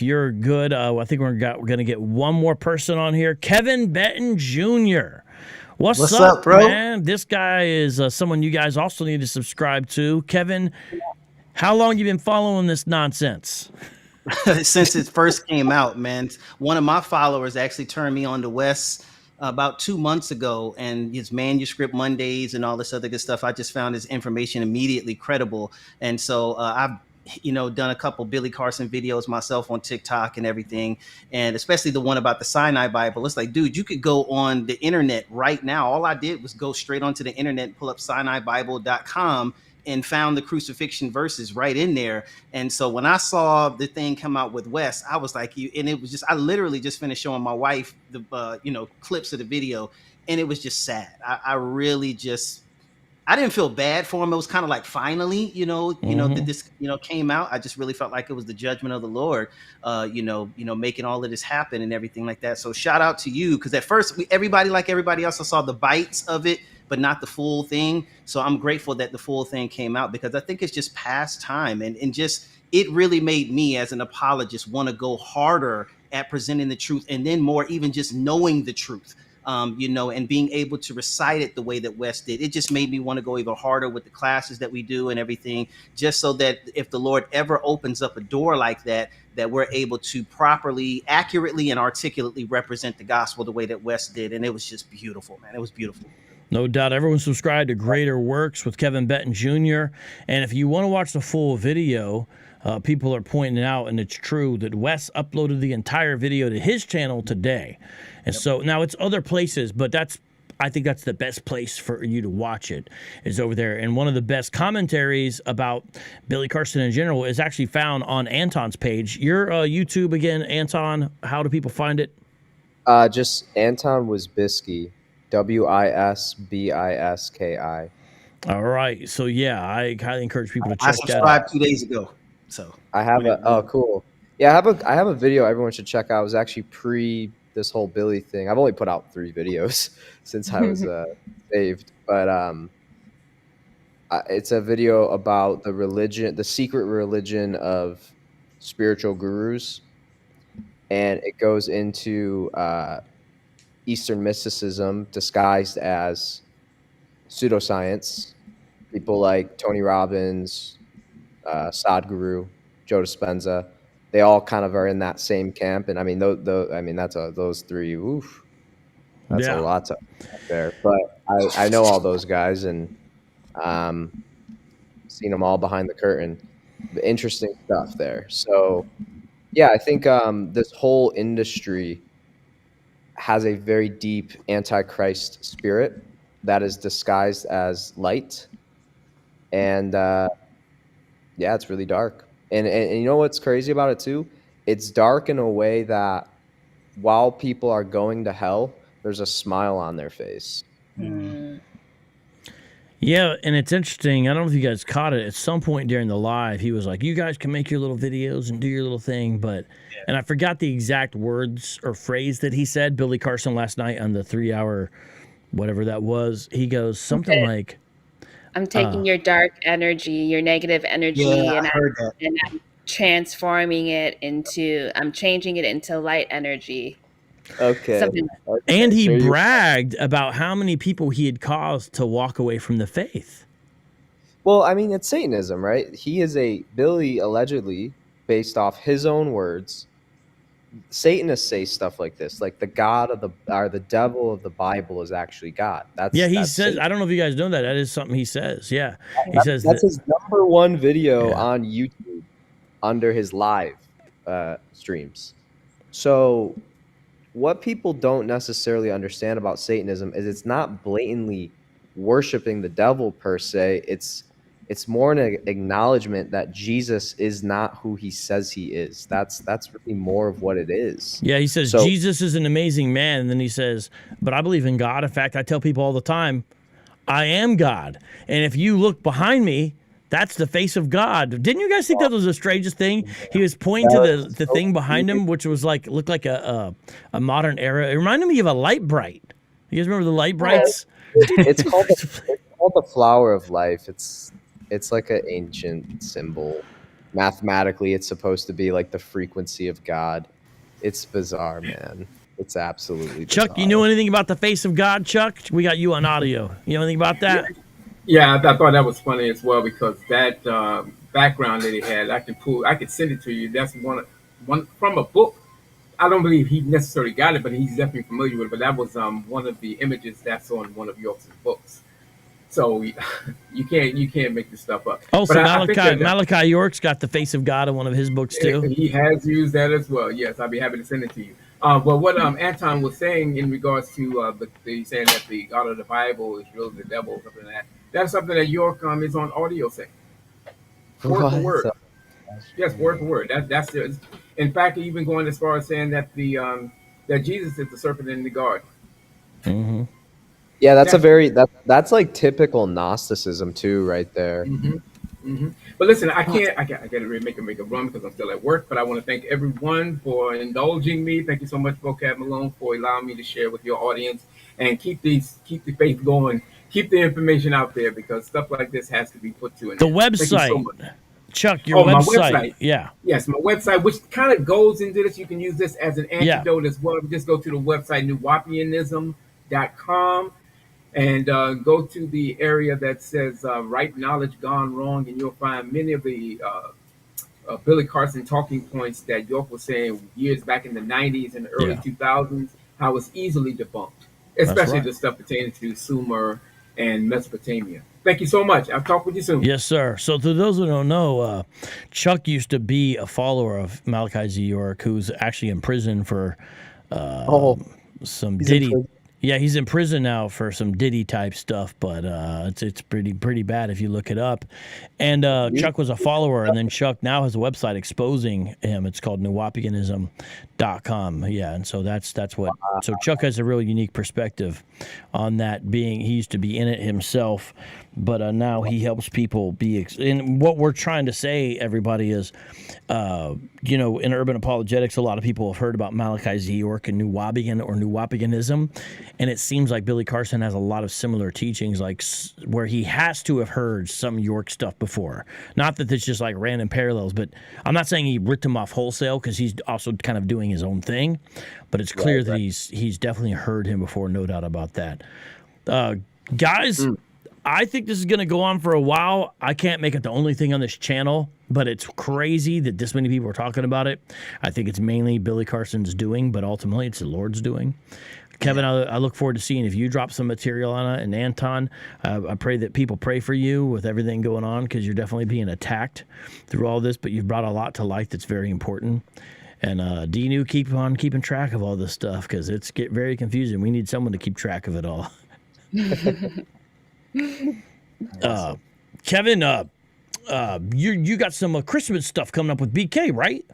you're good, I think we're gonna get one more person on here. Kevin Benton Jr. What's up, bro? Man? This guy is someone you guys also need to subscribe to. Kevin, how long you been following this nonsense? Since it first came out, man. One of my followers actually turned me on to Wes about 2 months ago, and his Manuscript Mondays and all this other good stuff. I just found his information immediately credible. And so I've done a couple Billy Carson videos myself on TikTok and everything, and especially the one about the Sinai Bible. It's like, dude, you could go on the internet right now. All I did was go straight onto the internet and pull up SinaiBible.com and found the crucifixion verses right in there. And so when I saw the thing come out with Wes, I was like, and it was just, I literally just finished showing my wife the, clips of the video, and it was just sad. I really just, I didn't feel bad for him. It was kind of like, finally, that this, came out. I just really felt like it was the judgment of the Lord, making all of this happen and everything like that. So shout out to you. Cause at first everybody else, I saw the bites of it, but not the full thing. So I'm grateful that the full thing came out, because I think it's just past time. And just, it really made me as an apologist want to go harder at presenting the truth, and then more even just knowing the truth. you know, and being able to recite it the way that Wes did. It just made me want to go even harder with the classes that we do and everything, just so that if the Lord ever opens up a door like that, that we're able to properly, accurately, and articulately represent the gospel the way that Wes did. And it was just beautiful, man. It was beautiful. No doubt. Everyone subscribe to Greater Works with Kevin Benton Jr. And if you want to watch the full video, people are pointing out, and it's true, that Wes uploaded the entire video to his channel today. And so now it's other places, but I think that's the best place for you to watch it, is over there. And one of the best commentaries about Billy Carson in general is actually found on Anton's page. Your YouTube again, Anton, how do people find it? Just Anton Wisbiski. Wisbiski. All right. So, yeah, I highly encourage people to check I that subscribed out. 2 days ago. So I have cool. Yeah, I have a video everyone should check out. It was actually pre this whole Billy thing. I've only put out 3 videos since I was saved. But it's a video about the secret religion of spiritual gurus. And it goes into Eastern mysticism disguised as pseudoscience. People like Tony Robbins, Sadhguru, Joe Dispenza, they all kind of are in that same camp. And I mean, those 3. Oof, that's a lot to there. But I know all those guys and seen them all behind the curtain. Interesting stuff there. So yeah, I think this whole industry has a very deep antichrist spirit that is disguised as light. And yeah, it's really dark. And you know what's crazy about it too? It's dark in a way that while people are going to hell, there's a smile on their face. Mm. Yeah, and it's interesting. I don't know if you guys caught it. At some point during the live, he was like, you guys can make your little videos and do your little thing. But, and I forgot the exact words or phrase that he said, Billy Carson, last night on the 3-hour, whatever that was. He goes something like, I'm taking your dark energy, your negative energy, and I'm transforming it I'm changing it into light energy. Okay. Something like that. And he bragged about how many people he had caused to walk away from the faith. Well, I mean, it's Satanism, right? Billy allegedly, based off his own words, Satanists say stuff like this, like the devil of the Bible is actually God. That's he that's says. Satan. I don't know if you guys know that. That is something he says. Yeah, he says that's his number 1 video on YouTube under his live streams. So, what people don't necessarily understand about Satanism is it's not blatantly worshiping the devil per se. It's more an acknowledgement that Jesus is not who he says he is. That's really more of what it is. Yeah, he says Jesus is an amazing man, and then he says, but I believe in God. In fact, I tell people all the time, I am God. And if you look behind me, that's the face of God. Didn't you guys think that was the strangest thing? He was pointing to the thing behind him, which was looked like a modern era. It reminded me of a light bright. You guys remember the light brights? It's called the flower of life. It's like an ancient symbol. Mathematically, it's supposed to be like the frequency of God. It's bizarre, man. It's absolutely bizarre. Chuck, you know anything about the face of God, Chuck? We got you on audio. You know anything about that? Yeah, I thought that was funny as well, because that background that he had, I could send it to you. That's one from a book. I don't believe he necessarily got it, but he's definitely familiar with it. But that was one of the images that's on one of York's books. So you can't make this stuff up. Oh, so Malachi York's got the face of God in one of his books too. He has used that as well. Yes, I'd be happy to send it to you. But what Anton was saying in regards to saying that the God of the Bible is really the devil, or something like that. That's something that York is on audio saying. Word for word. Yes, word for word. That's it. In fact, even going as far as saying that that Jesus is the serpent in the garden. Mm-hmm. Yeah, that's like typical Gnosticism too, right there. Mm-hmm. Mm-hmm. But listen, I got to really make a run because I'm still at work. But I want to thank everyone for indulging me. Thank you so much, Vocab Malone, for allowing me to share with your audience and keep the faith going. Keep the information out there, because stuff like this has to be put to an end. The website, so Chuck, your website. My website. Yeah. Yes, my website, which kind of goes into this. You can use this as an antidote as well. Just go to the website, apologetics.com, and go to the area that says right knowledge gone wrong, and you'll find many of the Billy Carson talking points that York was saying years back in the 90s and the early 2000s, how it's easily debunked, especially the stuff pertaining to Sumer and Mesopotamia. Thank you so much. I'll talk with you soon. Yes, sir. So to those who don't know, Chuck used to be a follower of Malachi Z. York, who's actually in prison for some Diddy. Yeah, he's in prison now for some Diddy type stuff, but it's pretty bad if you look it up. And Chuck was a follower, and then Chuck now has a website exposing him. It's called newapiganism.com. Yeah, and so that's what. So Chuck has a really unique perspective on that. Being he used to be in it himself, but now he helps people be. And what we're trying to say, everybody, is, in urban apologetics, a lot of people have heard about Malachi Z. York and Newapian or Newapianism. And it seems like Billy Carson has a lot of similar teachings, like where he has to have heard some York stuff before. Not that it's just like random parallels, but I'm not saying he ripped him off wholesale, because he's also kind of doing his own thing. But it's clear that he's definitely heard him before, no doubt about that. Guys, I think this is going to go on for a while. I can't make it the only thing on this channel, but it's crazy that this many people are talking about it. I think it's mainly Billy Carson's doing, but ultimately it's the Lord's doing. Kevin, I look forward to seeing if you drop some material on it. And Anton, I pray that people pray for you with everything going on, because you're definitely being attacked through all this, but you've brought a lot to light that's very important. And DNew, keep on keeping track of all this stuff, because it's very confusing. We need someone to keep track of it all. Kevin, you got some Christmas stuff coming up with BK, right?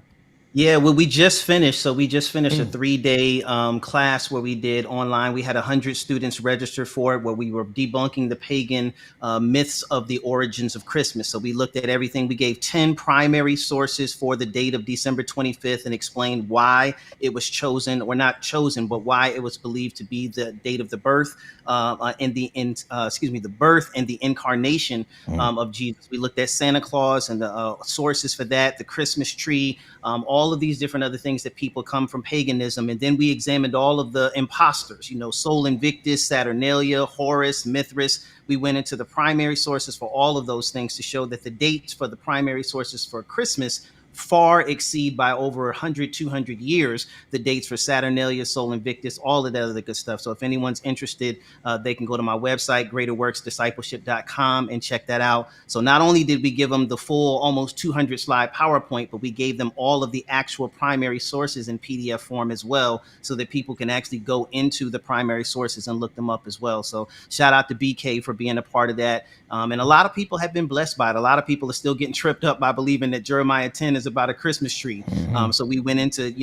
Yeah, well, we just finished. So we just finished a 3-day class where we did online. We had 100 students register for it, where we were debunking the pagan myths of the origins of Christmas. So we looked at everything. We gave 10 primary sources for the date of December 25th and explained why it was chosen, or not chosen, but why it was believed to be the date of the birth the birth and the incarnation of Jesus. We looked at Santa Claus and the sources for that, the Christmas tree, all of these different other things that people come from paganism. And then we examined all of the imposters, Sol Invictus, Saturnalia, Horus, Mithras. We went into the primary sources for all of those things to show that the dates for the primary sources for Christmas far exceed by over 100, 200 years the dates for Saturnalia, Sol Invictus, all of that other good stuff. So if anyone's interested, they can go to my website, greaterworksdiscipleship.com, and check that out. So not only did we give them the full almost 200 slide PowerPoint, but we gave them all of the actual primary sources in PDF form as well, so that people can actually go into the primary sources and look them up as well. So shout out to BK for being a part of that. And a lot of people have been blessed by it. A lot of people are still getting tripped up by believing that Jeremiah 10 is about a Christmas tree. So we went into,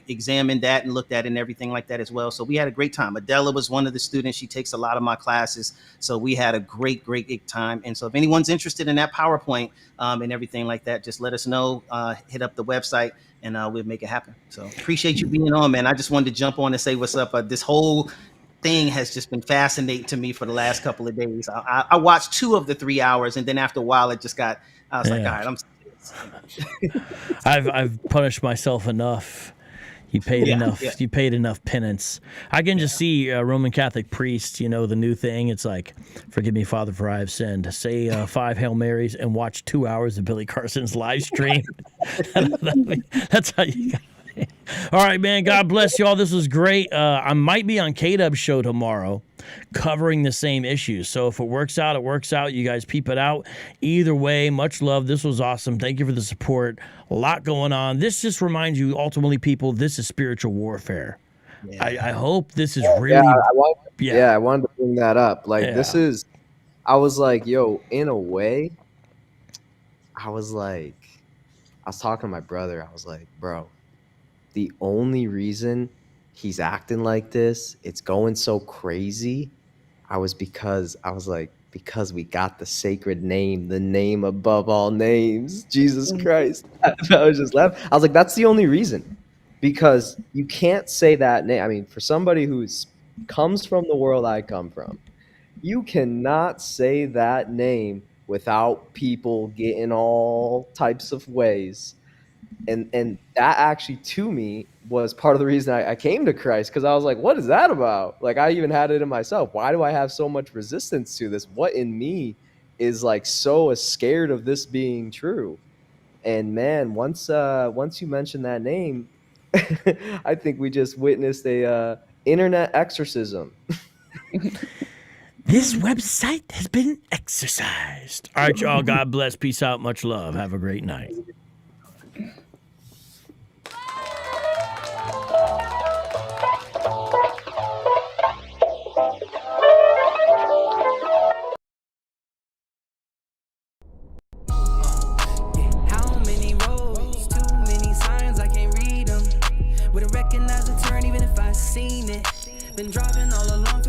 examined that and looked at it and everything like that as well. So we had a great time. Adela was one of the students. She takes a lot of my classes. So we had a great time. And so if anyone's interested in that PowerPoint and everything like that, just let us know, hit up the website, and we'll make it happen. So appreciate you being on, man. I just wanted to jump on and say what's up. This whole thing has just been fascinating to me for the last couple of days. I watched 2 of the 3 hours, and then after a while, I was like, all right, I'm I've punished myself enough. You paid enough. You paid enough penance. I can just see Roman Catholic priests. The new thing. It's like, forgive me, Father, for I have sinned. Say 5 Hail Marys and watch 2 hours of Billy Carson's live stream. That's how you got. All right, man. God bless y'all. This was great. I might be on K-Dub's show tomorrow covering the same issues. So if it works out, it works out. You guys peep it out. Either way, much love. This was awesome. Thank you for the support. A lot going on. This just reminds you, ultimately, people, this is spiritual warfare. Yeah. I hope this is really... I wanted to bring that up. This is... I was like, yo, in a way, I was talking to my brother. I was like, bro, the only reason he's acting like this, it's going so crazy, because we got the sacred name, the name above all names, Jesus Christ. I was just laughing. I was like, that's the only reason, because you can't say that name. I mean, for somebody who's comes from the world I come from, you cannot say that name without people getting all types of ways. And that actually, to me, was part of the reason I came to Christ, because I was like, what is that about? Like, I even had it in myself. Why do I have so much resistance to this? What in me is like so scared of this being true? And man, once you mentioned that name, I think we just witnessed a internet exorcism. This website has been exercised. All right, y'all. God bless. Peace out. Much love. Have a great night. How many roads? Too many signs, I can't read them. Wouldn't recognize the turn even if I seen it. Been driving all along.